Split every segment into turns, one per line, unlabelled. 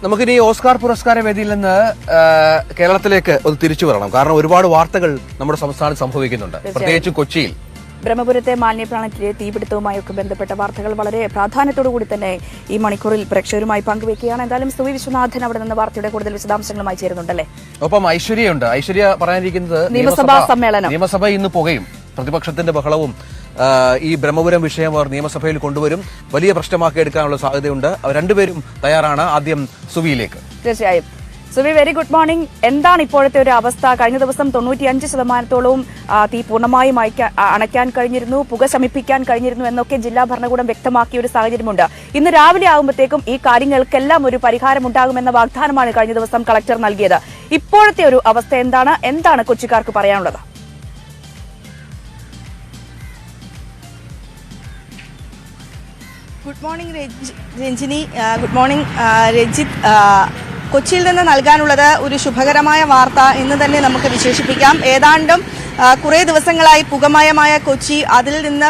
നമുക്കിനി ഓസ്കാർ പുരസ്കാര വേദിയിൽ നിന്ന് കേരളത്തിലേക്ക് ഒന്ന് തിരിച്ചു വരണം. കാരണം ഒരുപാട് വാർത്തകൾ നമ്മുടെ സംസ്ഥാനത്ത് സംഭവിക്കുന്നുണ്ട്, പ്രത്യേകിച്ച് കൊച്ചിയിൽ.
ബ്രഹ്മപുരത്തെ മാലിന്യപ്ലാന്റിലെ തീപിടുത്തവുമായൊക്കെ ബന്ധപ്പെട്ട വാർത്തകൾ വളരെ പ്രാധാന്യത്തോടുകൂടി തന്നെ ഈ മണിക്കൂറിൽ പ്രേക്ഷകരുമായി പങ്കുവയ്ക്കുകയാണ്. എന്തായാലും സുവി വിശ്വനാഥൻ അവിടെ നിന്ന് വാർത്തയുടെ കൂടുതൽ വിശദാംശങ്ങളുമായി ചേരുന്നുണ്ടല്ലേ.
ഒപ്പം ഐശ്വര്യയുണ്ട്. ഐശ്വര്യ പറയാനിരിക്കുന്നത്
നിയമസഭാ സമ്മേളനം.
നിയമസഭ ഇന്ന് പുകയും, പ്രതിപക്ഷത്തിന്റെ ബഹളവും ഈ ബ്രഹ്മപുരം വിഷയം അവർ നിയമസഭയിൽ കൊണ്ടുവരും, വലിയ പ്രശ്നമാക്കി എടുക്കാനുള്ള സാധ്യതയുണ്ട്. അവർ രണ്ടുപേരും തയ്യാറാണ്. ആദ്യം സുവിയിലേക്ക്.
തീർച്ചയായും സുവി, വെരി ഗുഡ് മോർണിംഗ്. എന്താണ് ഇപ്പോഴത്തെ ഒരു അവസ്ഥ? കഴിഞ്ഞ ദിവസം 95% തീ പൂർണ്ണമായും അണയ്ക്കാൻ കഴിഞ്ഞിരുന്നു, പുക ശമിപ്പിക്കാൻ കഴിഞ്ഞിരുന്നു എന്നൊക്കെ ജില്ലാ ഭരണകൂടം വ്യക്തമാക്കിയ ഒരു സാഹചര്യമുണ്ട്. ഇന്ന് രാവിലെ ആകുമ്പോഴത്തേക്കും ഈ കാര്യങ്ങൾക്കെല്ലാം ഒരു പരിഹാരമുണ്ടാകുമെന്ന വാഗ്ദാനമാണ് കഴിഞ്ഞ ദിവസം കളക്ടർ നൽകിയത്. ഇപ്പോഴത്തെ ഒരു അവസ്ഥ എന്താണ് കൊച്ചിക്കാർക്ക് പറയാനുള്ളത്?
Good morning Ranjini, good morning Ranjith. കൊച്ചിയിൽ നിന്ന് നൽകാനുള്ളത് ഒരു ശുഭകരമായ വാർത്ത എന്ന് തന്നെ നമുക്ക് വിശേഷിപ്പിക്കാം. ഏതാണ്ടും കുറേ ദിവസങ്ങളായി പുകമയമായ കൊച്ചി അതിൽ നിന്ന്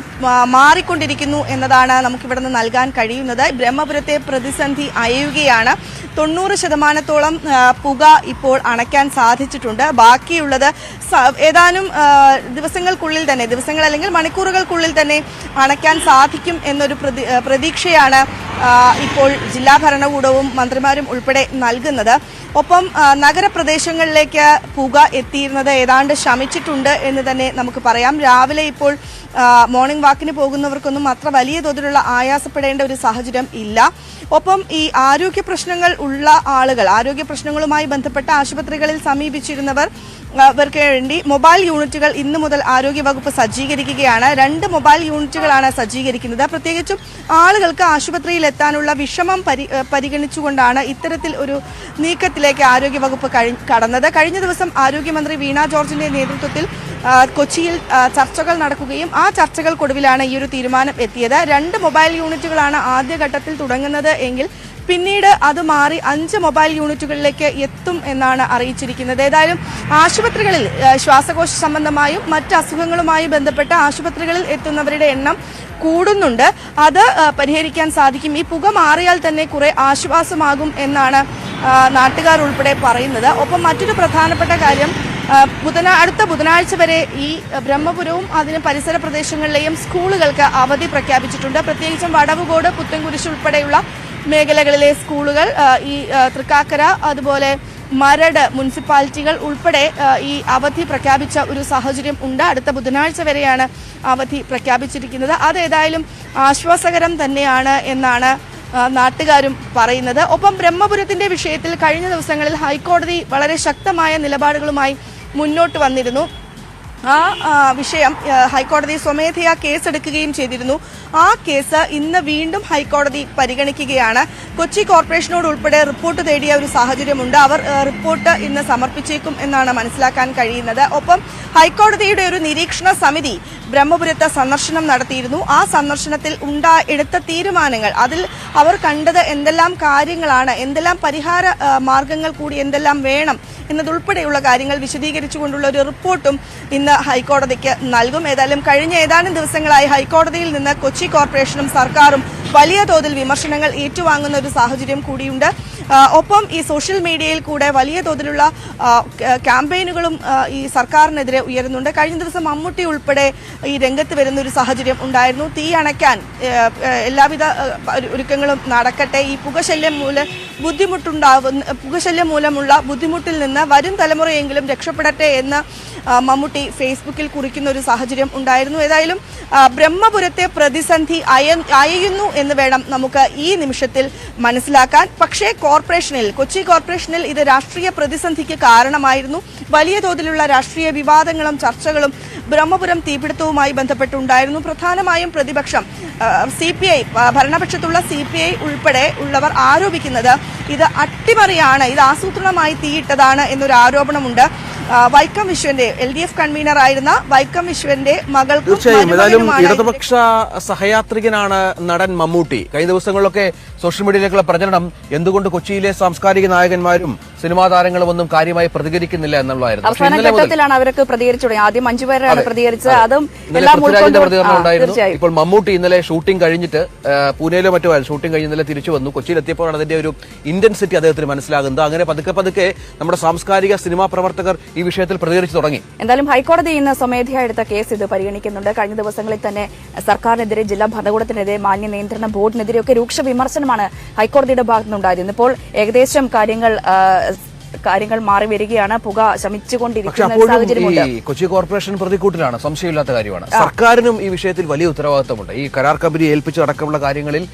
മാറിക്കൊണ്ടിരിക്കുന്നു എന്നതാണ് നമുക്കിവിടെ നിന്ന് നൽകാൻ കഴിയുന്നത്. ബ്രഹ്മപുരത്തെ പ്രതിസന്ധി അയയുകയാണ്. 90% പുക ഇപ്പോൾ അണയ്ക്കാൻ സാധിച്ചിട്ടുണ്ട്. ബാക്കിയുള്ളത് ഏതാനും ദിവസങ്ങൾക്കുള്ളിൽ തന്നെ, ദിവസങ്ങൾ അല്ലെങ്കിൽ മണിക്കൂറുകൾക്കുള്ളിൽ തന്നെ അണയ്ക്കാൻ സാധിക്കും എന്നൊരു പ്രതീക്ഷയാണ് ഇപ്പോൾ ജില്ലാ ഭരണകൂടവും മന്ത്രിമാരും ഉൾപ്പെടെ നൽകുന്നത്. ഒപ്പം നഗരപ്രദേശങ്ങളിലേക്ക് പുക എത്തിയിരുന്നത് ഏതാണ്ട് ശമിച്ചിട്ടുണ്ട് എന്ന് തന്നെ നമുക്ക് പറയാം. രാവിലെ ഇപ്പോൾ മോർണിംഗ് വാക്കിന് പോകുന്നവർക്കൊന്നും അത്ര വലിയ തോതിലുള്ള ആയാസപ്പെടേണ്ട ഒരു സാഹചര്യം ഇല്ല. ഒപ്പം ഈ ആരോഗ്യ പ്രശ്നങ്ങൾ ഉള്ള ആളുകൾ, ആരോഗ്യ പ്രശ്നങ്ങളുമായി ബന്ധപ്പെട്ട ആശുപത്രികളിൽ സമീപിച്ചിരുന്നവർ അവർക്ക് വേണ്ടി മൊബൈൽ യൂണിറ്റുകൾ ഇന്നു മുതൽ ആരോഗ്യവകുപ്പ് സജ്ജീകരിക്കുകയാണ്. 2 മൊബൈൽ യൂണിറ്റുകളാണ് സജ്ജീകരിക്കുന്നത്. പ്രത്യേകിച്ചും ആളുകൾക്ക് ആശുപത്രിയിൽ എത്താനുള്ള വിഷമം പരിഗണിച്ചുകൊണ്ടാണ് ഇത്തരത്തിൽ ഒരു നീക്കത്തിലേക്ക് ആരോഗ്യവകുപ്പ് കടന്നത്. കഴിഞ്ഞ ദിവസം ആരോഗ്യമന്ത്രി വീണ ജോർജിന്റെ നേതൃത്വത്തിൽ കൊച്ചിയിൽ ചർച്ചകൾ നടക്കുകയും ആ ചർച്ചകൾക്കൊടുവിലാണ് ഈ ഒരു തീരുമാനം എത്തിയത്. 2 മൊബൈൽ യൂണിറ്റുകളാണ് ആദ്യഘട്ടത്തിൽ തുടങ്ങുന്നത് എങ്കിൽ പിന്നീട് അത് മാറി 5 മൊബൈൽ യൂണിറ്റുകളിലേക്ക് എത്തും എന്നാണ് അറിയിച്ചിരിക്കുന്നത്. ഏതായാലും ആശുപത്രികളിൽ ശ്വാസകോശ സംബന്ധമായും മറ്റ് അസുഖങ്ങളുമായി ബന്ധപ്പെട്ട ആശുപത്രികളിൽ എത്തുന്നവരുടെ എണ്ണം കൂടുന്നുണ്ട്. അത് പരിഹരിക്കാൻ സാധിക്കും. ഈ പുക മാറിയാൽ തന്നെ കുറെ ആശ്വാസമാകും എന്നാണ് നാട്ടുകാർ ഉൾപ്പെടെ പറയുന്നത്. ഒപ്പം മറ്റൊരു പ്രധാനപ്പെട്ട കാര്യം, അടുത്ത ബുധനാഴ്ച വരെ ഈ ബ്രഹ്മപുരവും അതിന് പരിസര പ്രദേശങ്ങളിലെയും സ്കൂളുകൾക്ക് അവധി പ്രഖ്യാപിച്ചിട്ടുണ്ട്. പ്രത്യേകിച്ചും വടവുകോട്, പുത്തൻകുരിശ് ഉൾപ്പെടെയുള്ള മേഖലകളിലെ സ്കൂളുകൾ, ഈ തൃക്കാക്കര, അതുപോലെ മരട് മുനിസിപ്പാലിറ്റികൾ ഉൾപ്പെടെ ഈ അവധി പ്രഖ്യാപിച്ച ഒരു സാഹചര്യം ഉണ്ട്. അടുത്ത ബുധനാഴ്ച വരെയാണ് അവധി പ്രഖ്യാപിച്ചിരിക്കുന്നത്. അതേതായാലും ആശ്വാസകരം തന്നെയാണ് എന്നാണ് നാട്ടുകാരും പറയുന്നത്. ഒപ്പം ബ്രഹ്മപുരത്തിന്റെ വിഷയത്തിൽ കഴിഞ്ഞ ദിവസങ്ങളിൽ ഹൈക്കോടതി വളരെ ശക്തമായ നിലപാടുകളുമായി മുന്നോട്ട് വന്നിരുന്നു. ആ വിഷയം ഹൈക്കോടതി സ്വമേധയാ കേസെടുക്കുകയും ചെയ്തിരുന്നു. ആ കേസ് ഇന്ന് വീണ്ടും ഹൈക്കോടതി പരിഗണിക്കുകയാണ്. കൊച്ചി കോർപ്പറേഷനോട് ഉൾപ്പെടെ റിപ്പോർട്ട് തേടിയ ഒരു സാഹചര്യമുണ്ട്. അവർ റിപ്പോർട്ട് ഇന്ന് സമർപ്പിച്ചേക്കും എന്നാണ് മനസ്സിലാക്കാൻ കഴിയുന്നത്. ഒപ്പം ഹൈക്കോടതിയുടെ ഒരു നിരീക്ഷണ സമിതി ബ്രഹ്മപുരത്ത് സന്ദർശനം നടത്തിയിരുന്നു. ആ സന്ദർശനത്തിൽ എടുത്ത തീരുമാനങ്ങൾ, അതിൽ അവർ കണ്ടത് എന്തെല്ലാം കാര്യങ്ങളാണ്, എന്തെല്ലാം പരിഹാര മാർഗങ്ങൾ കൂടി എന്തെല്ലാം വേണം എന്നതുൾപ്പെടെയുള്ള കാര്യങ്ങൾ വിശദീകരിച്ചുകൊണ്ടുള്ള ഒരു റിപ്പോർട്ടും ഇന്ന് ഹൈക്കോടതിക്ക് നൽകും. ഏതായാലും കഴിഞ്ഞ ഏതാനും ദിവസങ്ങളായി ഹൈക്കോടതിയിൽ നിന്ന് കൊച്ചി കോർപ്പറേഷനും സർക്കാരും വലിയ തോതിൽ വിമർശനങ്ങൾ ഏറ്റുവാങ്ങുന്ന ഒരു സാഹചര്യം കൂടിയുണ്ട്. ഒപ്പം ഈ സോഷ്യൽ മീഡിയയിൽ കൂടെ വലിയ തോതിലുള്ള ക്യാമ്പയിനുകളും ഈ സർക്കാരിനെതിരെ ഉയരുന്നുണ്ട്. കഴിഞ്ഞ ദിവസം മമ്മൂട്ടി ഉൾപ്പെടെ ഈ രംഗത്ത് വരുന്ന ഒരു സാഹചര്യം ഉണ്ടായിരുന്നു. തീ അണയ്ക്കാൻ എല്ലാവിധ ഒരുക്കങ്ങളും നടക്കട്ടെ, ഈ പുകശല്യം മൂലമുള്ള ബുദ്ധിമുട്ടിൽ നിന്ന് വരും തലമുറയെങ്കിലും രക്ഷപ്പെടട്ടെ എന്ന് മമ്മൂട്ടി ഫേസ്ബുക്കിൽ കുറിക്കുന്ന ഒരു സാഹചര്യം ഉണ്ടായിരുന്നു. ഏതായാലും ബ്രഹ്മപുരത്തെ പ്രതിസന്ധി അയയുന്നു എന്ന് വേണം നമുക്ക് ഈ നിമിഷത്തിൽ മനസ്സിലാക്കാൻ. പക്ഷേ കൊച്ചി കോർപ്പറേഷനിൽ ഇത് രാഷ്ട്രീയ പ്രതിസന്ധിക്ക് കാരണമായിരുന്നു. വലിയ തോതിലുള്ള രാഷ്ട്രീയ വിവാദങ്ങളും ചർച്ചകളും ബ്രഹ്മപുരം തീപിടുത്തവുമായി ബന്ധപ്പെട്ടുണ്ടായിരുന്നു. പ്രധാനമായും പ്രതിപക്ഷം CPI, ഭരണപക്ഷത്തുള്ള CPI ഉൾപ്പെടെ ഉള്ളവർ ആരോപിക്കുന്നത് ഇത് അട്ടിമറിയാണ്, ഇത് ആസൂത്രണമായി തീയിട്ടതാണ് എന്നൊരു ആരോപണമുണ്ട്. വൈക്കം വിശ്വന്റെ LDF കൺവീനർ ആയിരുന്ന വൈക്കം വിശ്വന്റെ മകൾക്ക്
തീർച്ചയായും ഏതായാലും ഇടതുപക്ഷ സഹയാത്രികനാണ് നടൻ മമ്മൂട്ടി. കഴിഞ്ഞ ദിവസങ്ങളിലൊക്കെ സോഷ്യൽ മീഡിയയിലേക്കുള്ള പ്രചരണം എന്തുകൊണ്ട് കൊച്ചിയിലെ സാംസ്കാരിക നായകന്മാരും സിനിമാ താരങ്ങളും ഒന്നും കാര്യമായി പ്രതികരിക്കുന്നില്ല എന്നുള്ളതായിരുന്നു.
അവസാന ഘട്ടത്തിലാണ് അവരൊക്കെ പ്രതികരിച്ചു തുടങ്ങി. ആദ്യം 5 പേരാണ് പ്രതികരിച്ചത്. അതും
പ്രതികരണം ഉണ്ടായിരുന്നു. ഇപ്പോൾ മമ്മൂട്ടി ഇന്നലെ ഷൂട്ടിംഗ് കഴിഞ്ഞിട്ട് പൂനെയിലോ മറ്റോ ഷൂട്ടിംഗ് കഴിഞ്ഞ് ഇന്നലെ തിരിച്ചു വന്നു. കൊച്ചിയിലെത്തിയപ്പോഴാണ് അതിന്റെ ഒരു ഇന്റൻസിറ്റി അദ്ദേഹത്തിന് മനസ്സിലാകുന്നത്. അങ്ങനെ പതുക്കെ നമ്മുടെ സാംസ്കാരിക സിനിമാ പ്രവർത്തകർ ഈ വിഷയത്തിൽ പ്രതികരിച്ചു തുടങ്ങി.
എന്തായാലും ഹൈക്കോടതി ഇന്ന് സ്വമേധയാ എടുത്ത കേസ് ഇത് പരിഗണിക്കുന്നുണ്ട്. കഴിഞ്ഞ ദിവസങ്ങളിൽ തന്നെ സർക്കാരിനെതിരെ, ജില്ലാ ഭരണകൂടത്തിനെതിരെ, മാലിന്യ നിയന്ത്രണ ബോർഡിനെതിരെയൊക്കെ രൂക്ഷ വിമർശനമാണ് ഹൈക്കോടതിയുടെ ഭാഗത്തുനിന്നുണ്ടായിരുന്നു. ഇപ്പോൾ ഏകദേശം കാര്യങ്ങൾ മാറി വരികയാണ്. പുക ശമിച്ചുകൊണ്ടിരിക്കുന്ന സാഹചര്യമുണ്ട്.
കൊച്ചി കോർപ്പറേഷൻ പ്രതിക്കൂട്ടിലാണ്, സംശയമില്ലാത്ത കാര്യമാണ്. സർക്കാരിനും ഈ വിഷയത്തിൽ വലിയ ഉത്തരവാദിത്തമുണ്ട്. ഈ കരാർ കമ്പനി ഏൽപ്പിച്ചടക്കമുള്ള കാര്യങ്ങളിൽ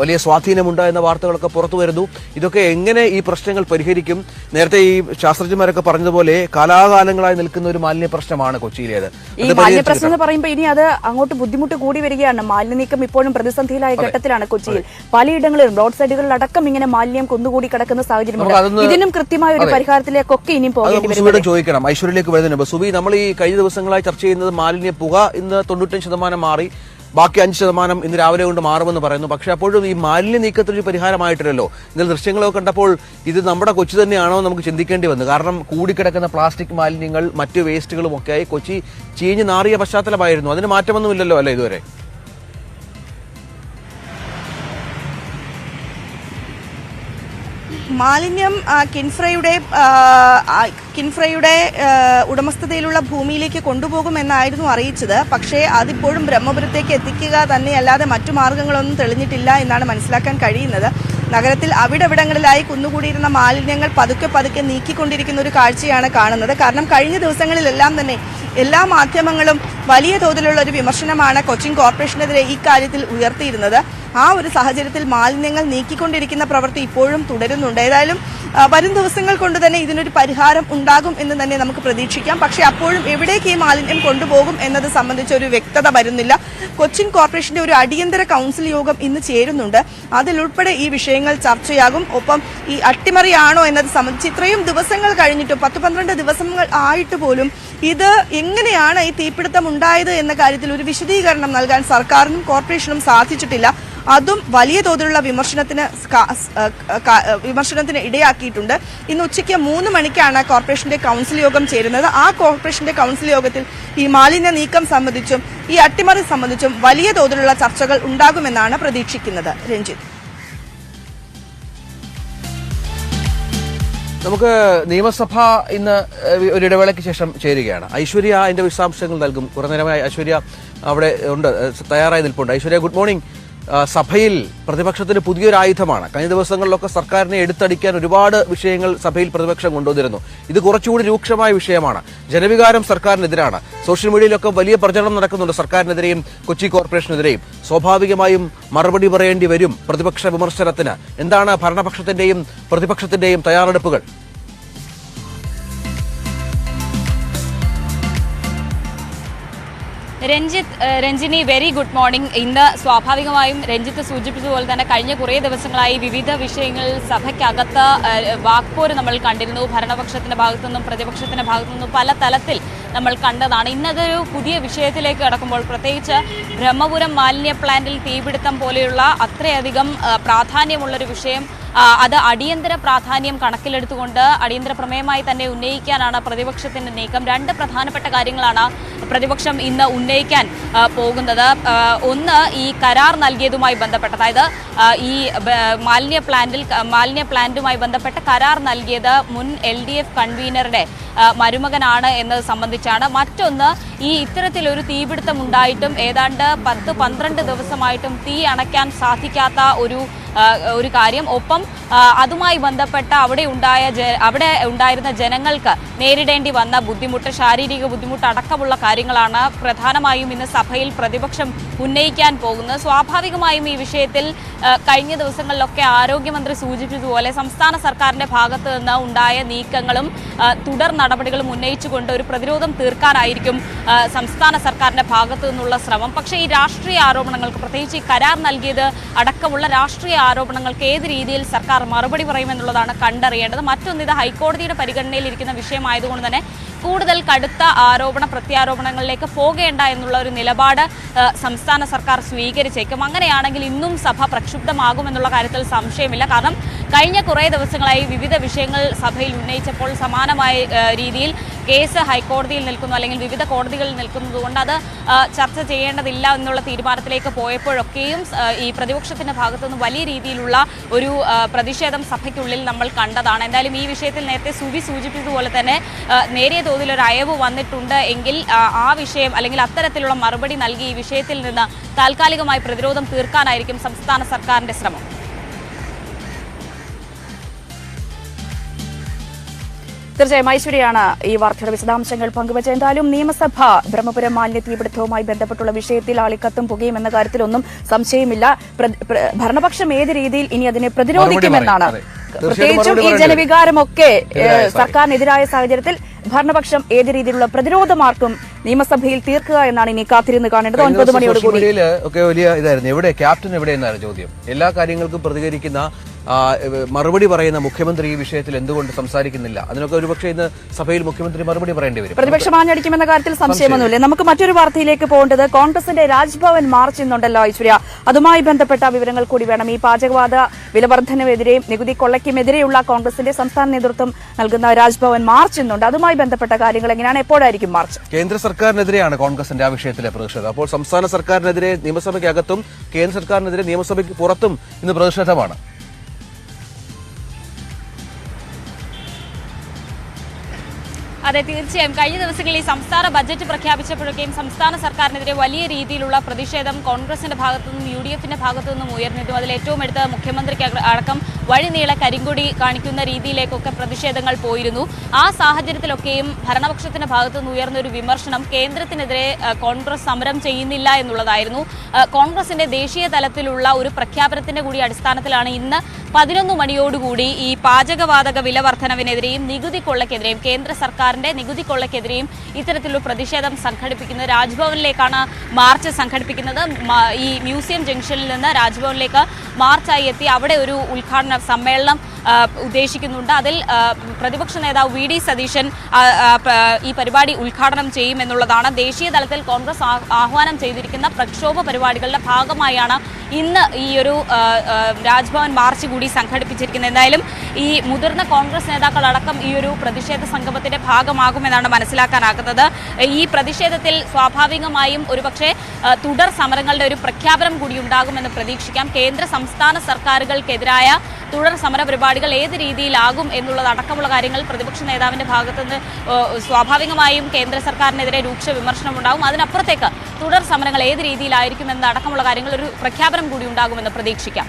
വലിയ സ്വാധീനമുണ്ട് എന്ന വാർത്തകളൊക്കെ പുറത്തു വരുന്നു. ഇതൊക്കെ എങ്ങനെ ഈ പ്രശ്നങ്ങൾ പരിഹരിക്കും? നേരത്തെ ഈ ശാസ്ത്രജ്ഞന്മാരൊക്കെ പറഞ്ഞതുപോലെ കാലാകാലങ്ങളായി നിൽക്കുന്ന ഒരു മാലിന്യ പ്രശ്നമാണ് കൊച്ചിയിലേത്.
ഈ മാലിന്യ പ്രശ്നം എന്ന് പറയുമ്പോൾ ഇനി അത് അങ്ങോട്ട് ബുദ്ധിമുട്ട് കൂടി വരികയാണ്. മാലിന്യ നീക്കം ഇപ്പോഴും പ്രതിസന്ധിയിലായ ഘട്ടത്തിലാണ് കൊച്ചിയിൽ. പലയിടങ്ങളിലും റോഡ് സൈഡുകളിലടക്കം ഇങ്ങനെ മാലിന്യം കുന്നുകൂടി കിടക്കുന്ന സാഹചര്യമുണ്ട്. ഇതിനും കൃത്യമായ ഒരു പരിഹാരത്തിലേക്കൊക്കെ ഇനിയും പോകേണ്ടി വരും.
ചോദിക്കണം, ഐശ്വര്യയിലേക്ക് വരുന്നുണ്ട്. സുബി, നമ്മൾ ഈ കഴിഞ്ഞ ദിവസങ്ങളായി ചർച്ച ചെയ്യുന്നത് മാലിന്യ പുക ഇന്ന് 95% മാറി, ബാക്കി 5% ഇന്ന് രാവിലെ കൊണ്ട് മാറുമെന്ന് പറയുന്നു. പക്ഷെ അപ്പോഴും ഈ മാലിന്യ നീക്കത്തിനൊരു പരിഹാരമായിട്ടില്ലല്ലോ. ഇന്നലെ ദൃശ്യങ്ങളൊക്കെ കണ്ടപ്പോൾ ഇത് നമ്മുടെ കൊച്ചി തന്നെയാണോ നമുക്ക് ചിന്തിക്കേണ്ടി വന്നു. കാരണം കൂടിക്കിടക്കുന്ന പ്ലാസ്റ്റിക് മാലിന്യങ്ങൾ, മറ്റ് വേസ്റ്റുകളും ഒക്കെയായി കൊച്ചി ചീഞ്ഞ് നാറിയ പശ്ചാത്തലമായിരുന്നു. അതിന് മാറ്റമൊന്നുമില്ലല്ലോ അല്ലേ ഇതുവരെ?
മാലിന്യം കിൻഫ്രയുടെ ഉടമസ്ഥതയിലുള്ള ഭൂമിയിലേക്ക് കൊണ്ടുപോകുമെന്നായിരുന്നു അറിയിച്ചത്. പക്ഷേ അതിപ്പോഴും ബ്രഹ്മപുരത്തേക്ക് എത്തിക്കുക തന്നെയല്ലാതെ മറ്റു മാർഗങ്ങളൊന്നും തെളിഞ്ഞിട്ടില്ല എന്നാണ് മനസ്സിലാക്കാൻ കഴിയുന്നത്. നഗരത്തിൽ അവിടെവിടങ്ങളിലായി കുന്നുകൂടിയിരുന്ന മാലിന്യങ്ങൾ പതുക്കെ നീക്കിക്കൊണ്ടിരിക്കുന്ന ഒരു കാഴ്ചയാണ് കാണുന്നത്. കാരണം കഴിഞ്ഞ ദിവസങ്ങളിലെല്ലാം തന്നെ എല്ലാ മാധ്യമങ്ങളും വലിയ തോതിലുള്ള ഒരു വിമർശനമാണ് കൊച്ചിൻ കോർപ്പറേഷനെതിരെ ഈ കാര്യത്തിൽ ഉയർത്തിയിരുന്നത്. ആ ഒരു സാഹചര്യത്തിൽ മാലിന്യങ്ങൾ നീക്കിക്കൊണ്ടിരിക്കുന്ന പ്രവൃത്തി ഇപ്പോഴും തുടരുന്നുണ്ട്. ഏതായാലും വരും ദിവസങ്ങൾ കൊണ്ട് തന്നെ ഇതിനൊരു പരിഹാരം ഉണ്ടാകും എന്ന് തന്നെ നമുക്ക് പ്രതീക്ഷിക്കാം. പക്ഷേ അപ്പോഴും എവിടേക്ക് ഈ മാലിന്യം കൊണ്ടുപോകും എന്നത് സംബന്ധിച്ച ഒരു വ്യക്തത വരുന്നില്ല. കൊച്ചിൻ കോർപ്പറേഷന്റെ ഒരു അടിയന്തര കൗൺസിൽ യോഗം ഇന്ന് ചേരുന്നുണ്ട്. അതിലുൾപ്പെടെ ഈ വിഷയങ്ങൾ ചർച്ചയാകും. ഒപ്പം ഈ അട്ടിമറിയാണോ എന്നത് സംബന്ധിച്ച് ഇത്രയും ദിവസങ്ങൾ കഴിഞ്ഞിട്ടും 10-12 ദിവസങ്ങൾ ആയിട്ട് പോലും ഇത് എങ്ങനെയാണ് ഈ തീപിടുത്തം ഉണ്ടായത് എന്ന കാര്യത്തിൽ ഒരു വിശദീകരണം നൽകാൻ സർക്കാരിനും കോർപ്പറേഷനും സാധിച്ചിട്ടില്ല. അതും വലിയ തോതിലുള്ള വിമർശനത്തിന് ഇടയാക്കിയിട്ടുണ്ട്. ഇന്ന് ഉച്ചയ്ക്ക് 3 മണിക്കാണ് കോർപ്പറേഷന്റെ കൗൺസിൽ യോഗം ചേരുന്നത്. ആ കോർപ്പറേഷന്റെ കൗൺസിൽ യോഗത്തിൽ ഈ മാലിന്യ നീക്കം സംബന്ധിച്ചും ഈ അട്ടിമറി സംബന്ധിച്ചും വലിയ തോതിലുള്ള ചർച്ചകൾ ഉണ്ടാകുമെന്നാണ് പ്രതീക്ഷിക്കുന്നത്. രഞ്ജിത്ത്,
നമുക്ക് നിയമസഭ ഇന്ന് ഒരു ഇടവേളയ്ക്ക് ശേഷം ചേരുകയാണ്. ഐശ്വര്യ അതിന്റെ വിശദാംശങ്ങൾ നൽകും. കുറെ നേരമായി ഐശ്വര്യ അവിടെ ഉണ്ട്, തയ്യാറായി നിൽപ്പുണ്ട്. Aishwarya, good morning. സഭയിൽ പ്രതിപക്ഷത്തിന് പുതിയൊരു ആയുധമാണ്. കഴിഞ്ഞ ദിവസങ്ങളിലൊക്കെ സർക്കാരിനെ എടുത്തടിക്കാൻ ഒരുപാട് വിഷയങ്ങൾ സഭയിൽ പ്രതിപക്ഷം കൊണ്ടുവന്നിരുന്നു. ഇത് കുറച്ചുകൂടി രൂക്ഷമായ വിഷയമാണ്. ജനവികാരം സർക്കാരിനെതിരാണ്. സോഷ്യൽ മീഡിയയിലൊക്കെ വലിയ പ്രചരണം നടക്കുന്നുണ്ട് സർക്കാരിനെതിരെയും കൊച്ചി കോർപ്പറേഷനെതിരെയും. സ്വാഭാവികമായും മറുപടി പറയേണ്ടി വരും പ്രതിപക്ഷ വിമർശനത്തിന്. എന്താണ് ഭരണപക്ഷത്തിന്റെയും പ്രതിപക്ഷത്തിന്റെയും തയ്യാറെടുപ്പുകൾ?
Ranjini, very good morning. ഇന്ന് സ്വാഭാവികമായും രഞ്ജിത്ത് സൂചിപ്പിച്ചതുപോലെ തന്നെ കഴിഞ്ഞ കുറേ ദിവസങ്ങളായി വിവിധ വിഷയങ്ങളിൽ സഭയ്ക്കകത്ത് വാക്പോര് നമ്മൾ കണ്ടിരുന്നു. ഭരണപക്ഷത്തിന്റെ ഭാഗത്തുനിന്നും പ്രതിപക്ഷത്തിന്റെ ഭാഗത്തുനിന്നും പല തലത്തിൽ നമ്മൾ കണ്ടതാണ്. ഇന്നതൊരു പുതിയ വിഷയത്തിലേക്ക് കടക്കുമ്പോൾ, പ്രത്യേകിച്ച് ബ്രഹ്മപുരം മാലിന്യ പ്ലാന്റിൽ തീപിടുത്തം പോലെയുള്ള അത്രയധികം പ്രാധാന്യമുള്ളൊരു വിഷയം, അത് അടിയന്തര പ്രാധാന്യം കണക്കിലെടുത്തുകൊണ്ട് അടിയന്തര പ്രമേയമായി തന്നെ ഉന്നയിക്കാനാണ് പ്രതിപക്ഷത്തിന്റെ നീക്കം. 2 പ്രധാനപ്പെട്ട കാര്യങ്ങളാണ് പ്രതിപക്ഷം ഇന്ന് ഉന്നയിക്കാൻ പോകുന്നത്. ഒന്ന്, ഈ കരാർ നൽകിയതുമായി ബന്ധപ്പെട്ട്, അതായത് ഈ മാലിന്യ പ്ലാന്റുമായി ബന്ധപ്പെട്ട കരാർ നൽകിയത് മുൻ LDF കൺവീനറുടെ മരുമകനാണ് എന്നത് സംബന്ധിച്ചാണ്. മറ്റൊന്ന്, ഈ ഇത്തരത്തിലൊരു തീപിടുത്തം ഉണ്ടായിട്ടും ഏതാണ്ട് 10-12 ദിവസമായിട്ടും തീ അണയ്ക്കാൻ സാധിക്കാത്ത ഒരു കാര്യം. ഒപ്പം അതുമായി ബന്ധപ്പെട്ട അവിടെ ഉണ്ടായിരുന്ന ജനങ്ങൾക്ക് നേരിടേണ്ടി വന്ന ബുദ്ധിമുട്ട്, ശാരീരിക ബുദ്ധിമുട്ട് അടക്കമുള്ള കാര്യങ്ങളാണ് പ്രധാനമായും ഇന്ന് സഭയിൽ പ്രതിപക്ഷം ഉന്നയിക്കാൻ പോകുന്നത്. സ്വാഭാവികമായും ഈ വിഷയത്തിൽ കഴിഞ്ഞ ദിവസങ്ങളിലൊക്കെ ആരോഗ്യമന്ത്രി സൂചിപ്പിച്ചതുപോലെ സംസ്ഥാന സർക്കാരിന്റെ ഭാഗത്ത് നിന്ന് ഉണ്ടായ നീക്കങ്ങളും തുടർ നടപടികളും ഉന്നയിച്ചുകൊണ്ട് ഒരു പ്രതിരോധം തീർക്കാനായിരിക്കും സംസ്ഥാന സർക്കാരിന്റെ ഭാഗത്തു നിന്നുള്ള ശ്രമം. പക്ഷേ ഈ രാഷ്ട്രീയ ആരോപണങ്ങൾക്ക്, പ്രത്യേകിച്ച് ഈ കരാർ നൽകിയത് അടക്കമുള്ള രാഷ്ട്രീയ ആരോപണങ്ങൾക്ക് ഏത് രീതിയിൽ സർക്കാർ മറുപടി പറയുമെന്നുള്ളതാണ് കണ്ടറിയേണ്ടത്. മറ്റൊന്ന്, ഇത് ഹൈക്കോടതിയുടെ പരിഗണനയിലിരിക്കുന്ന വിഷയമായതുകൊണ്ട് തന്നെ കൂടുതൽ കടുത്ത പ്രത്യാരോപണങ്ങളിലേക്ക് പോകേണ്ട എന്നുള്ള ഒരു നിലപാട് സംസ്ഥാന സർക്കാർ സ്വീകരിച്ചേക്കും. അങ്ങനെയാണെങ്കിൽ ഇന്നും സഭ പ്രക്ഷുബ്ധമാകുമെന്നുള്ള കാര്യത്തിൽ സംശയമില്ല. കാരണം കഴിഞ്ഞ കുറേ ദിവസങ്ങളായി വിവിധ വിഷയങ്ങൾ സഭയിൽ ഉന്നയിച്ചപ്പോൾ സമാനമായ രീതിയിൽ കേസ് ഹൈക്കോടതിയിൽ നിൽക്കുന്നു അല്ലെങ്കിൽ വിവിധ കോടതികളിൽ നിൽക്കുന്നതുകൊണ്ട് അത് ചർച്ച ചെയ്യേണ്ടതില്ല എന്നുള്ള തീരുമാനത്തിലേക്ക് പോയപ്പോഴൊക്കെയും ഈ പ്രതിപക്ഷത്തിന്റെ ഭാഗത്തുനിന്ന് വലിയ രീതിയിലുള്ള ഒരു പ്രതിഷേധം സഭയ്ക്കുള്ളിൽ നമ്മൾ കണ്ടതാണ്. എന്തായാലും ഈ വിഷയത്തിൽ നേരത്തെ സുവി സൂചിപ്പിച്ചതുപോലെ തന്നെ നേരിയ തോതിൽ ഒരു അയവ് വന്നിട്ടുണ്ട് എങ്കിൽ ആ വിഷയം അല്ലെങ്കിൽ അത്തരത്തിലുള്ള മറുപടി നൽകി ഈ വിഷയത്തിൽ നിന്ന് താൽക്കാലികമായി പ്രതിരോധം തീർക്കാനായിരിക്കും സംസ്ഥാന സർക്കാരിന്റെ ശ്രമം.
തീർച്ചയായും ഐശ്വര്യയാണ് ഈ വാർത്തയുടെ വിശദാംശങ്ങൾ പങ്കുവച്ചത്. എന്തായാലും നിയമസഭ ബ്രഹ്മപുരം മാലിന്യ തീപിടുത്തവുമായി ബന്ധപ്പെട്ടുള്ള വിഷയത്തിൽ ആളിക്കത്തും പുകയും എന്ന കാര്യത്തിലൊന്നും സംശയമില്ല. ഭരണപക്ഷം ഏത് രീതിയിൽ ഇനി അതിനെ പ്രതിരോധിക്കുമെന്നാണ്. പ്രത്യേകിച്ചും ഈ ജനവികാരമൊക്കെ സർക്കാരിനെതിരായ സാഹചര്യത്തിൽ ഭരണപക്ഷം ഏത് രീതിയിലുള്ള പ്രതിരോധമാർക്കും നിയമസഭയിൽ തീർക്കുക എന്നാണ് ഇനി കാത്തിരുന്ന് കാണേണ്ടത്. 9 മണിയോടുകൂടി
ഒക്കെ വലിയ ഇതായിരുന്നു. എവിടെ ക്യാപ്റ്റൻ എവിടെയെന്നാണ് ചോദ്യം. എല്ലാ കാര്യങ്ങൾക്കും പ്രതികരിക്കുന്ന മറുപടി പറയുന്ന മുഖ്യമന്ത്രി ഈ വിഷയത്തിൽ എന്തുകൊണ്ട് സംസാരിക്കുന്നില്ല? അതിനൊക്കെ ഒരുപക്ഷെ ഇന്ന് സഭയിൽ മുഖ്യമന്ത്രി മറുപടി പറയേണ്ടി വരും.
പ്രതിപക്ഷം ആഞ്ഞടിക്കുമെന്ന കാര്യത്തിൽ സംശയമൊന്നുമില്ല. നമുക്ക് മറ്റൊരു വാർത്തയിലേക്ക് പോകേണ്ടത് കോൺഗ്രസിന്റെ രാജ്ഭവൻ മാർച്ച് ഇന്നുണ്ടല്ലോ ഐശ്വര്യ. അതുമായി ബന്ധപ്പെട്ട വിവരങ്ങൾ കൂടി വേണം. ഈ പാചകവാത വിലവർദ്ധനവിനെതിരെയും നികുതി കൊള്ളയ്ക്കുമെതിരെയുള്ള കോൺഗ്രസിന്റെ സംസ്ഥാന നേതൃത്വം നൽകുന്ന രാജ്ഭവൻ മാർച്ച് ഇന്നുണ്ട്. അതുമായി ബന്ധപ്പെട്ട കാര്യങ്ങൾ എങ്ങനെയാണ്? എപ്പോഴായിരിക്കും മാർച്ച്?
കേന്ദ്ര സർക്കാരിനെതിരെയാണ് കോൺഗ്രസിന്റെ ആ വിഷയത്തിലെ പ്രതിഷേധം. അപ്പോൾ സംസ്ഥാന സർക്കാരിനെതിരെ നിയമസഭയ്ക്കകത്തും കേന്ദ്ര സർക്കാരിനെതിരെ നിയമസഭയ്ക്ക് പുറത്തും ഇന്ന് പ്രതിഷേധമാണ്.
അതെ, തീർച്ചയായും കഴിഞ്ഞ ദിവസങ്ങളിൽ സംസ്ഥാന ബജറ്റ് പ്രഖ്യാപിച്ചപ്പോഴൊക്കെയും സംസ്ഥാന സർക്കാരിനെതിരെ വലിയ രീതിയിലുള്ള പ്രതിഷേധം കോൺഗ്രസിന്റെ ഭാഗത്തുനിന്നും UDFന്റെ ഭാഗത്തുനിന്നും ഉയർന്നിരുന്നു. അതിൽ ഏറ്റവും എടുത്ത് മുഖ്യമന്ത്രിക്ക് അടക്കം വഴിനീളെ കരിങ്കൊടി കാണിക്കുന്ന രീതിയിലേക്കൊക്കെ പ്രതിഷേധങ്ങൾ പോയിരുന്നു. ആ സാഹചര്യത്തിലൊക്കെയും ഭരണപക്ഷത്തിന്റെ ഭാഗത്തുനിന്ന് ഉയർന്ന ഒരു വിമർശനം കേന്ദ്രത്തിനെതിരെ കോൺഗ്രസ് സമരം ചെയ്യുന്നില്ല എന്നുള്ളതായിരുന്നു. കോൺഗ്രസിന്റെ ദേശീയ തലത്തിലുള്ള ഒരു പ്രഖ്യാപനത്തിന്റെ കൂടി അടിസ്ഥാനത്തിലാണ് ഇന്ന് 11 മണിയോടുകൂടി ഈ പാചകവാതക വില വർധനവിനെതിരെയും നികുതി കൊള്ളയ്ക്കെതിരെയും കേന്ദ്ര സർക്കാരിന്റെ നികുതി കൊള്ളയ്ക്കെതിരെയും ഇത്തരത്തിലുള്ള പ്രതിഷേധം സംഘടിപ്പിക്കുന്നത്. രാജ്ഭവനിലേക്കാണ് മാർച്ച് സംഘടിപ്പിക്കുന്നത്. ഈ മ്യൂസിയം ജംഗ്ഷനിൽ നിന്ന് രാജ്ഭവനിലേക്ക് മാർച്ചായി എത്തി അവിടെ ഒരു ഉദ്ഘാടന സമ്മേളനം ഉദ്ദേശിക്കുന്നുണ്ട്. അതിൽ പ്രതിപക്ഷ നേതാവ് VD സതീശൻ ഈ പരിപാടി ഉദ്ഘാടനം ചെയ്യുമെന്നുള്ളതാണ്. ദേശീയ തലത്തിൽ കോൺഗ്രസ് ആഹ്വാനം ചെയ്തിരിക്കുന്ന പ്രക്ഷോഭ പരിപാടികളുടെ ഭാഗമായാണ് ഇന്ന് ഈ ഒരു രാജ്ഭവൻ മാർച്ച് കൂടി സംഘടിപ്പിച്ചിരിക്കുന്നത്. എന്തായാലും ഈ മുതിർന്ന കോൺഗ്രസ് നേതാക്കളടക്കം ഈ ഒരു പ്രതിഷേധ സംഗമത്തിന്റെ ഭാഗമാകുമെന്നാണ് മനസ്സിലാക്കാനാകുന്നത്. ഈ പ്രതിഷേധത്തിൽ സ്വാഭാവികമായും ഒരുപക്ഷെ തുടർ സമരങ്ങളുടെ ഒരു പ്രഖ്യാപനം കൂടി ഉണ്ടാകുമെന്ന് പ്രതീക്ഷിക്കാം. കേന്ദ്ര സംസ്ഥാന സർക്കാരുകൾക്കെതിരായ തുടർ സമര പരിപാടികൾ ഏത് രീതിയിലാകും എന്നുള്ളതടക്കമുള്ള കാര്യങ്ങൾ പ്രതിപക്ഷ നേതാവിന്റെ ഭാഗത്തുനിന്ന് സ്വാഭാവികമായും കേന്ദ്ര സർക്കാരിനെതിരെ രൂക്ഷ വിമർശനം ഉണ്ടാകും. അതിനപ്പുറത്തേക്ക് തുടർ സമരങ്ങൾ ഏത് രീതിയിലായിരിക്കും എന്നതടക്കമുള്ള കാര്യങ്ങൾ ഒരു പ്രഖ്യാപനം കൂടി ഉണ്ടാകുമെന്ന് പ്രതീക്ഷിക്കാം.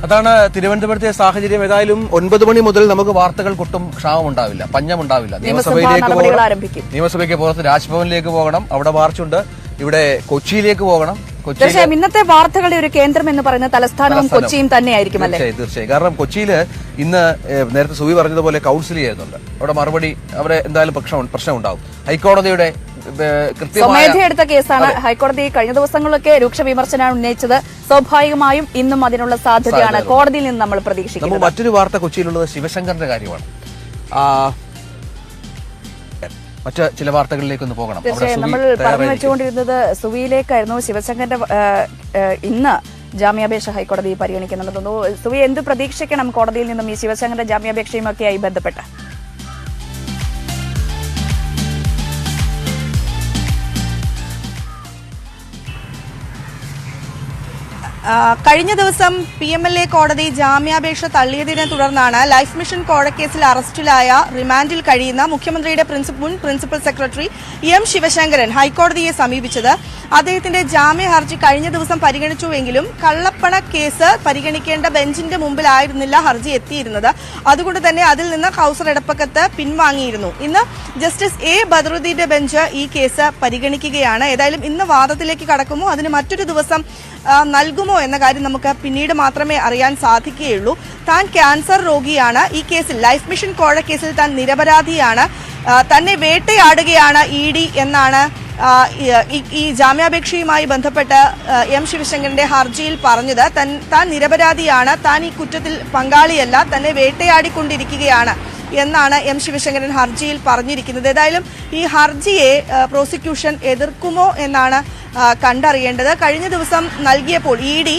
അതാണ് തിരുവനന്തപുരത്തെ സാഹചര്യം. ഏതായാലും 9 മണി മുതൽ നമുക്ക് വാർത്തകൾ കൊട്ടും ക്ഷാമമുണ്ടാവില്ല, പഞ്ഞമുണ്ടാവില്ല. നിയമസഭയ്ക്ക് പുറത്ത് രാജ്ഭവനിലേക്ക് പോകണം, അവിടെ മാർച്ചുണ്ട്. ഇവിടെ കൊച്ചിയിലേക്ക് പോകണം.
തീർച്ചയായും ഇന്നത്തെ വാർത്തകളുടെ ഒരു കേന്ദ്രം എന്ന് പറയുന്നത് തലസ്ഥാനവും കൊച്ചിയും തന്നെയായിരിക്കും അല്ലേ?
തീർച്ചയായും. കാരണം കൊച്ചിയിൽ ഇന്ന് നേരത്തെ സുവി പറഞ്ഞതുപോലെ കൗൺസിൽ ചെയ്യുന്നുണ്ട്. അവിടെ മറുപടി അവിടെ എന്തായാലും പ്രശ്നം ഉണ്ടാവും. ഹൈക്കോടതിയുടെ
സ്വമേധയെടുത്ത കേസാണ്. ഹൈക്കോടതി കഴിഞ്ഞ ദിവസങ്ങളിലൊക്കെ രൂക്ഷ വിമർശനമാണ് ഉന്നയിച്ചത്. സ്വാഭാവികമായും ഇന്നും അതിനുള്ള സാധ്യതയാണ് കോടതിയിൽ നിന്ന് നമ്മൾ പ്രതീക്ഷിക്കുന്നത്.
മറ്റൊരു വാർത്ത കൊച്ചിയിലുള്ളത് ശിവശങ്കറിന്റെ കാര്യമാണ്. മറ്റ് ചില വാർത്തകളിലേക്ക് ഒന്ന് പോകണം.
തീർച്ചയായും നമ്മൾ പറഞ്ഞു വെച്ചുകൊണ്ടിരുന്നത് സുവിയിലേക്കായിരുന്നു. ശിവശങ്കറിന്റെ ഇന്ന് ജാമ്യാപേക്ഷ ഹൈക്കോടതി പരിഗണിക്കുന്നുണ്ടെന്ന് തോന്നുന്നു. സുവി, എന്ത് പ്രതീക്ഷിക്കണം കോടതിയിൽ നിന്നും ഈ ശിവശങ്കറിന്റെ ജാമ്യാപേക്ഷയുമൊക്കെയായി ബന്ധപ്പെട്ട്?
കഴിഞ്ഞ ദിവസം PMLA കോടതി ജാമ്യാപേക്ഷ തള്ളിയതിനെ തുടർന്നാണ് ലൈഫ് മിഷൻ കോഴക്കേസിൽ അറസ്റ്റിലായ റിമാൻഡിൽ കഴിയുന്ന മുഖ്യമന്ത്രിയുടെ മുൻ പ്രിൻസിപ്പൽ സെക്രട്ടറി M ശിവശങ്കരൻ ഹൈക്കോടതിയെ സമീപിച്ചത്. അദ്ദേഹത്തിന്റെ ജാമ്യ ഹർജി കഴിഞ്ഞ ദിവസം പരിഗണിച്ചുവെങ്കിലും കള്ളപ്പണ കേസ് പരിഗണിക്കേണ്ട ബെഞ്ചിന്റെ മുമ്പിലായിരുന്നില്ല ഹർജി എത്തിയിരുന്നത്. അതുകൊണ്ട് തന്നെ അതിൽ നിന്ന് കൗസർ എടപ്പക്കത്ത് പിൻവാങ്ങിയിരുന്നു. ഇന്ന് ജസ്റ്റിസ് A ബദറുദ്ദീന്റെ ബെഞ്ച് ഈ കേസ് പരിഗണിക്കുകയാണ്. ഏതായാലും ഇന്ന് വാദത്തിലേക്ക് കടക്കുമോ അതിന് മറ്റൊരു ദിവസം നൽകുമോ എന്ന കാര്യം നമുക്ക് പിന്നീട് മാത്രമേ അറിയാൻ സാധിക്കുകയുള്ളൂ. താൻ ക്യാൻസർ രോഗിയാണ്. ഈ കേസിൽ ലൈഫ് മിഷൻ കോഴക്കേസിൽ താൻ നിരപരാധിയാണ്. തന്നെ വേട്ടയാടുകയാണ് ED എന്നാണ് ഈ ജാമ്യാപേക്ഷയുമായി ബന്ധപ്പെട്ട് M ശിവശങ്കരന്റെ ഹർജിയിൽ പറഞ്ഞത്. താൻ നിരപരാധിയാണ്, താൻ ഈ കുറ്റത്തിൽ പങ്കാളിയല്ല, തന്നെ വേട്ടയാടിക്കൊണ്ടിരിക്കുകയാണ്. എന്നാണ് എം ശിവശങ്കരൻ ഹർജിയിൽ പറഞ്ഞിരിക്കുന്നത്. ഏതായാലും ഈ ഹർജിയെ പ്രോസിക്യൂഷൻ എതിർക്കുമോ എന്നാണ് കണ്ടറിയേണ്ടത്. കഴിഞ്ഞ ദിവസം നൽകിയപ്പോൾ ED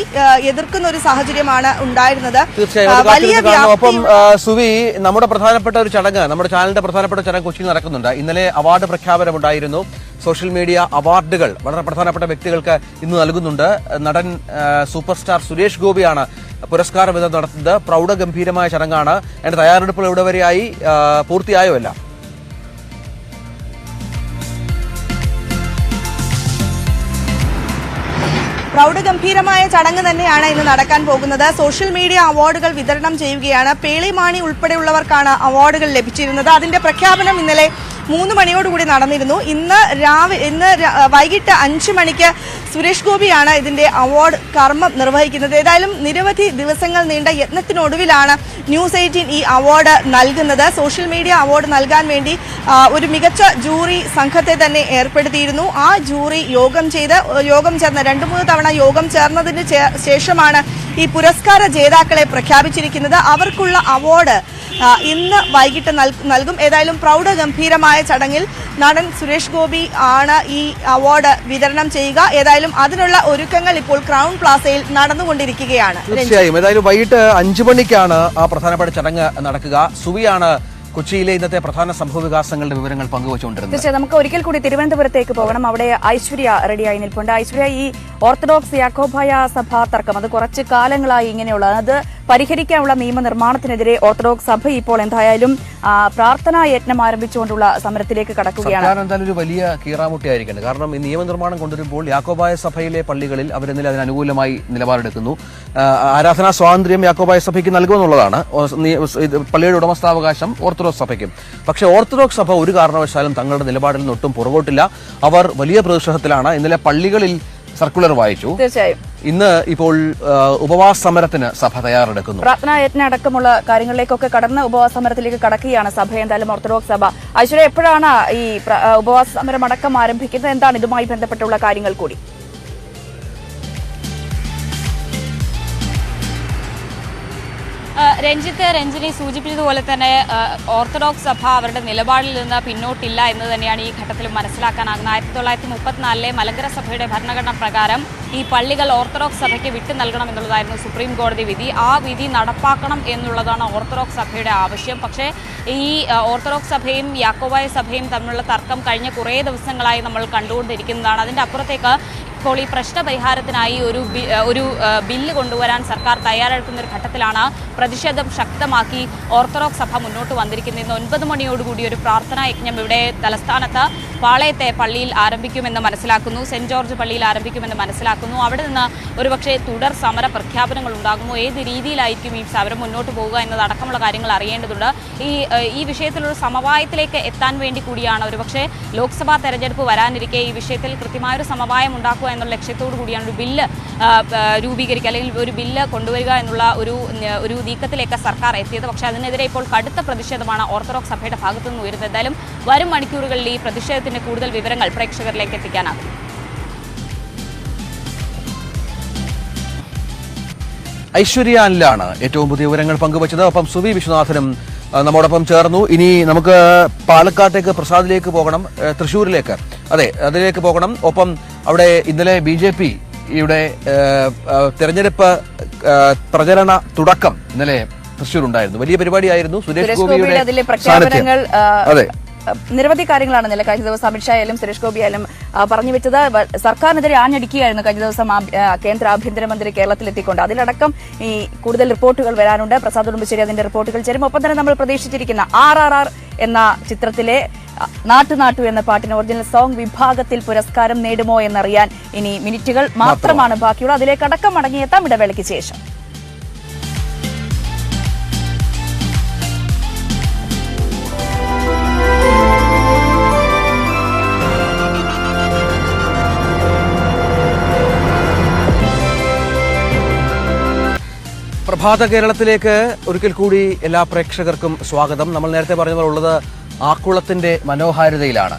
എതിർക്കുന്ന ഒരു സാഹചര്യമാണ് ഉണ്ടായിരുന്നത്.
തീർച്ചയായും. ഒപ്പം സുവി, നമ്മുടെ പ്രധാനപ്പെട്ട ഒരു ചടങ്ങ്, നമ്മുടെ ചാനലിന്റെ പ്രധാനപ്പെട്ട ചടങ്ങ് കൊച്ചിയിൽ നടക്കുന്നുണ്ട്. ഇന്നലെ അവാർഡ് പ്രഖ്യാപനമുണ്ടായിരുന്നു. സോഷ്യൽ മീഡിയ അവാർഡുകൾ വളരെ പ്രധാനപ്പെട്ട വ്യക്തികൾക്ക് ഇന്ന് നൽകുന്നുണ്ട്. നടൻ സൂപ്പർ സ്റ്റാർ സുരേഷ് ഗോപിയാണ് പുരസ്കാര വിതരണം നടത്തുന്നത്. പ്രൗഢഗംഭീരമായ ചടങ്ങാണ്. അതിന്റെ തയ്യാറെടുപ്പുകൾ ഇവിടെ വരെയായി പൂർത്തിയായോ അല്ല?
പ്രൗഢഗംഭീരമായ ചടങ്ങ് തന്നെയാണ് ഇന്ന് നടക്കാൻ പോകുന്നത്. സോഷ്യൽ മീഡിയ അവാർഡുകൾ വിതരണം ചെയ്യുകയാണ്. പേളിമാണി ഉൾപ്പെടെയുള്ളവർക്കാണ് അവാർഡുകൾ ലഭിച്ചിരുന്നത്. അതിന്റെ പ്രഖ്യാപനം ഇന്നലെ 3 മണിയോടുകൂടി നടന്നിരുന്നു. ഇന്ന് വൈകിട്ട് 5 മണിക്ക് സുരേഷ് ഗോപിയാണ് ഇതിന്റെ അവാർഡ് കർമ്മം നിർവഹിക്കുന്നത്. ഏതായാലും നിരവധി ദിവസങ്ങൾ നീണ്ട യത്നത്തിനൊടുവിലാണ് ന്യൂസ് 18 ഈ അവാർഡ് നൽകുന്നത്. സോഷ്യൽ മീഡിയ അവാർഡ് നൽകാൻ വേണ്ടി ഒരു മികച്ച ജൂറി സംഘത്തെ തന്നെ ഏർപ്പെടുത്തിയിരുന്നു. ആ ജൂറി യോഗം ചേർന്ന് 2-3 തവണ യോഗം ചേർന്നതിന് ശേഷമാണ് ഈ പുരസ്കാര ജേതാക്കളെ പ്രഖ്യാപിച്ചിരിക്കുന്നത്. അവർക്കുള്ള അവാർഡ് ഇന്ന് വൈകിട്ട് നൽകും. ഏതായാലും പ്രൗഢഗംഭീരമായ ചടങ്ങിൽ നടൻ സുരേഷ് ഗോപി ആണ് ഈ അവാർഡ് വിതരണം ചെയ്യുക. ഏതായാലും അതിനുള്ള ഒരുക്കങ്ങൾ ഇപ്പോൾ ക്രൗൺ പ്ലാസയിൽ നടന്നുകൊണ്ടിരിക്കുകയാണ്.
തീർച്ചയായും. ഏതായാലും വൈകിട്ട് 5 മണിക്കാണ് ആ പ്രധാനപ്പെട്ട ചടങ്ങ് നടക്കുക. സുവിയാണ് കൊച്ചിയിലെ ഇന്നത്തെ പ്രധാന സംഭവ വികാസങ്ങളുടെ വിവരങ്ങൾ പങ്കുവച്ചുകൊണ്ടിരുന്നത്.
തീർച്ചയായും നമുക്ക് ഒരിക്കൽ കൂടി തിരുവനന്തപുരത്തേക്ക് പോകണം. അവിടെ ഐശ്വര്യ റെഡിയായി നിൽപ്പുണ്ട്. ഐശ്വര്യ, ഈ ഓർത്തഡോക്സ് യാക്കോബായ സഭാ തർക്കം അത് കുറച്ച് കാലങ്ങളായി ഇങ്ങനെയുള്ളത്, അത് പരിഹരിക്കാനുള്ള നിയമനിർമ്മാണത്തിനെതിരെ ഓർത്തഡോക്സ് സഭ ഇപ്പോൾ എന്തായാലും പ്രാർത്ഥനാ യജ്ഞം ആരംഭിച്ചുകൊണ്ടുള്ള സമരത്തിലേക്ക് കടക്കുകയാണ്.
സർക്കാർ എന്തായാലും ഒരു വലിയ കീറാമുട്ടിയായിരിക്കുന്നത്. കാരണം ഈ നിയമനിർമ്മാണം കൊണ്ടുവരുമ്പോൾ യാക്കോബായ സഭയിലെ പള്ളികളിൽ അവരെന്നിൽ അതിന് അനുകൂലമായി നിലപാടെടുക്കുന്നു. ആരാധനാ സ്വാതന്ത്ര്യം യാക്കോബായ സഭയ്ക്ക് നൽകുമെന്നുള്ളതാണ് പള്ളിയുടെ ഉടമസ്ഥാവകാശം ഓർത്തഡോക്സ് സഭയ്ക്കും. പക്ഷേ ഓർത്തഡോക്സ് സഭ ഒരു കാരണവശാലും തങ്ങളുടെ നിലപാടിൽ നിന്ന് ഒട്ടും പുറകോട്ടില്ല. അവർ വലിയ പ്രതിഷേധത്തിലാണ്. ഇന്നലെ പള്ളികളിൽ സർക്കുലർ വായിച്ചു.
തീർച്ചയായും
ഇന്ന് ഇപ്പോൾ ഉപവാസ സമരത്തിന് സഭ തയ്യാറെടുക്കുന്നു.
പ്രാർത്ഥനാ യജ്ഞ അടക്കമുള്ള കാര്യങ്ങളിലേക്കൊക്കെ കടന്ന് ഉപവാസ സമരത്തിലേക്ക് കടക്കുകയാണ് സഭ. എന്തായാലും ഓർത്തഡോക്സ് സഭ. ഐശ്വര്യ, എപ്പോഴാണ് ഈ ഉപവാസ സമരം അടക്കം ആരംഭിക്കുന്നത്? എന്താണ് ഇതുമായി ബന്ധപ്പെട്ടുള്ള കാര്യങ്ങൾ കൂടി?
രഞ്ജിനി സൂചിപ്പിച്ചതുപോലെ തന്നെ ഓർത്തഡോക്സ് സഭ അവരുടെ നിലപാടിൽ നിന്ന് പിന്നോട്ടില്ല എന്ന് തന്നെയാണ് ഈ ഘട്ടത്തിൽ മനസ്സിലാക്കാനാകുന്നത്. 1934 മലങ്കര സഭയുടെ ഭരണഘടന പ്രകാരം ഈ പള്ളികൾ ഓർത്തഡോക്സ് സഭയ്ക്ക് വിട്ടു നൽകണമെന്നുള്ളതായിരുന്നു സുപ്രീം കോടതി വിധി. ആ വിധി നടപ്പാക്കണം എന്നുള്ളതാണ് ഓർത്തഡോക്സ് സഭയുടെ ആവശ്യം. പക്ഷേ ഈ ഓർത്തഡോക്സ് സഭയും യാക്കോബായ സഭയും തമ്മിലുള്ള തർക്കം കഴിഞ്ഞ കുറേ ദിവസങ്ങളായി നമ്മൾ കണ്ടുകൊണ്ടിരിക്കുന്നതാണ്. അതിൻ്റെ അപ്പുറത്തേക്ക് ഇപ്പോൾ ഈ പ്രശ്ന പരിഹാരത്തിനായി ഒരു ബില്ല് കൊണ്ടുവരാൻ സർക്കാർ തയ്യാറെടുക്കുന്ന ഒരു ഘട്ടത്തിലാണ് പ്രതിഷേധം ശക്തമാക്കി ഓർത്തഡോക്സ് സഭ മുന്നോട്ട് വന്നിരിക്കുന്നത്. ഇന്ന് 9 മണിയോടുകൂടി ഒരു പ്രാർത്ഥനാ യജ്ഞം ഇവിടെ തലസ്ഥാനത്ത് പാളയത്തെ പള്ളിയിൽ ആരംഭിക്കുമെന്ന് മനസ്സിലാക്കുന്നു. സെന്റ് ജോർജ് പള്ളിയിൽ ആരംഭിക്കുമെന്ന് മനസ്സിലാക്കുന്നു. അവിടെ നിന്ന് ഒരുപക്ഷെ തുടർ സമര പ്രഖ്യാപനങ്ങൾ ഉണ്ടാകുമോ, ഏത് രീതിയിലായിരിക്കും ഈ സമരം മുന്നോട്ട് പോവുക എന്നതടക്കമുള്ള കാര്യങ്ങൾ അറിയേണ്ടതുണ്ട്. ഈ വിഷയത്തിലൊരു സമവായത്തിലേക്ക് എത്താൻ വേണ്ടി കൂടിയാണ് ഒരുപക്ഷെ ലോക്സഭാ തെരഞ്ഞെടുപ്പ് വരാനിരിക്കെ ഈ വിഷയത്തിൽ കൃത്യമായൊരു സമവായം ഉണ്ടാക്കുക എന്നുള്ള ലക്ഷ്യത്തോടു കൂടിയാണ് ഒരു ബില്ല് രൂപീകരിക്കുക അല്ലെങ്കിൽ ഒരു ബില്ല് കൊണ്ടുവരിക എന്നുള്ള ഒരു നീക്കത്തിലേക്ക് സർക്കാർ എത്തിയത്. പക്ഷേ അതിനെതിരെ ഇപ്പോൾ കടുത്ത പ്രതിഷേധമാണ് ഓർത്തഡോക്സ് സഭയുടെ ഭാഗത്തു നിന്ന് ഉയരുന്നത്. എന്തായാലും വരും മണിക്കൂറുകളിൽ ഈ പ്രതിഷേധത്തിന്റെ കൂടുതൽ വിവരങ്ങൾ പ്രേക്ഷകരിലേക്ക് എത്തിക്കാനാകും.
ഐശ്വര്യ അനിലാണ് ഏറ്റവും പുതിയ വിവരങ്ങൾ പങ്കുവച്ചത്. ഒപ്പം സുവി വിശ്വനാഥനും നമ്മോടൊപ്പം ചേർന്നു. ഇനി നമുക്ക് പാലക്കാട്ടേക്ക് പ്രസാദിലേക്ക് പോകണം, തൃശ്ശൂരിലേക്ക്, അതെ അതിലേക്ക് പോകണം. ഒപ്പം അവിടെ ഇന്നലെ BJP യുടെ തെരഞ്ഞെടുപ്പ് പ്രചരണ തുടക്കം ഇന്നലെ തൃശ്ശൂർ ഉണ്ടായിരുന്നു. വലിയ പരിപാടിയായിരുന്നു. സുരേഷ് ഗോപിയുടെ
പ്രഖ്യാപനങ്ങൾ,
അതെ
നിരവധി കാര്യങ്ങളാണ് ഇന്നലെ കഴിഞ്ഞ ദിവസം അമിത്ഷാ ആയാലും സുരേഷ് ഗോപി ആയാലും പറഞ്ഞു വെച്ചത്. സർക്കാരിനെതിരെ ആഞ്ഞടിക്കുകയായിരുന്നു കഴിഞ്ഞ ദിവസം കേന്ദ്ര ആഭ്യന്തരമന്ത്രി കേരളത്തിലെത്തിക്കൊണ്ട്. അതിലടക്കം ഈ കൂടുതൽ റിപ്പോർട്ടുകൾ വരാനുണ്ട്. പ്രസാദ് ഉടുമ്പശ്ശേരി അതിന്റെ റിപ്പോർട്ടുകൾ ചേരും. ഒപ്പം തന്നെ നമ്മൾ പ്രതീക്ഷിച്ചിരിക്കുന്ന RRR എന്ന ചിത്രത്തിലെ നാട്ടു എന്ന പാട്ടിന് ഒറിജിനൽ സോങ് വിഭാഗത്തിൽ പുരസ്കാരം നേടുമോ എന്നറിയാൻ ഇനി മിനിറ്റുകൾ മാത്രമാണ് ബാക്കിയുള്ളത്. അതിലേക്ക് അടക്കം മടങ്ങിയെത്താം ഇടവേളയ്ക്ക് ശേഷം.
പ്രഭാത കേരളത്തിലേക്ക് ഒരിക്കൽ കൂടി എല്ലാ പ്രേക്ഷകർക്കും സ്വാഗതം. നമ്മൾ നേരത്തെ പറഞ്ഞതുള്ളത് ആക്കുളത്തിന്റെ മനോഹാരിതയിലാണ്.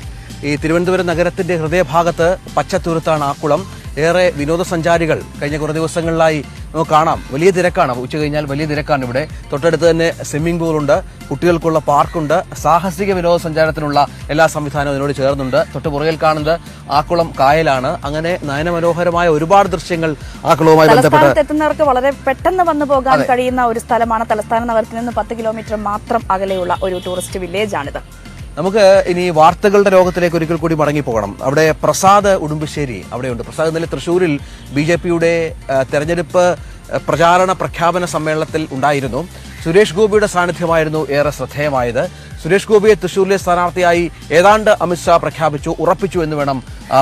ഈ തിരുവനന്തപുരം നഗരത്തിന്റെ ഹൃദയഭാഗത്ത് പച്ചത്തുരുത്താണ് ആക്കുളം. ഏറെ വിനോദസഞ്ചാരികൾ കഴിഞ്ഞ കുറേ ദിവസങ്ങളിലായി നമുക്ക് കാണാം. വലിയ തിരക്കാണ്, ഉച്ച കഴിഞ്ഞാൽ വലിയ തിരക്കാണ് ഇവിടെ. തൊട്ടടുത്ത് തന്നെ സ്വിമ്മിംഗ് പൂളുണ്ട്, കുട്ടികൾക്കുള്ള പാർക്കുണ്ട്, സാഹസിക വിനോദസഞ്ചാരത്തിനുള്ള എല്ലാ സംവിധാനവും ഇതിനോട് ചേർന്നുണ്ട്. തൊട്ട് പുറകിൽ കാണുന്നത് ആക്കുളം കായലാണ്. അങ്ങനെ നയനമനോഹരമായ ഒരുപാട് ദൃശ്യങ്ങൾ ആക്കുളവുമായി ബന്ധപ്പെട്ട്
എത്തുന്നവർക്ക് വളരെ പെട്ടെന്ന് വന്നു പോകാൻ കഴിയുന്ന ഒരു സ്ഥലമാണ്. തലസ്ഥാന നഗരത്തിൽ നിന്ന് 10 കിലോമീറ്റർ മാത്രം അകലെയുള്ള ഒരു ടൂറിസ്റ്റ് വില്ലേജ് ആണിത്.
നമുക്ക് ഇനി വാർത്തകളുടെ ലോകത്തിലേക്ക് ഒരിക്കൽ കൂടി മടങ്ങിപ്പോകണം. അവിടെ പ്രസാദ് ഉടുമ്പശ്ശേരി അവിടെയുണ്ട്. പ്രസാദ് ഇന്നലെ തൃശ്ശൂരിൽ BJPയുടെ തെരഞ്ഞെടുപ്പ് പ്രചാരണ പ്രഖ്യാപന സമ്മേളനത്തിൽ ഉണ്ടായിരുന്നു. സുരേഷ് ഗോപിയുടെ സാന്നിധ്യമായിരുന്നു ഏറെ ശ്രദ്ധേയമായത്. സുരേഷ് ഗോപിയെ തൃശ്ശൂരിലെ സ്ഥാനാർത്ഥിയായി ഏതാണ്ട് അമിത്ഷാ പ്രഖ്യാപിച്ചു, ഉറപ്പിച്ചു എന്ന് വേണം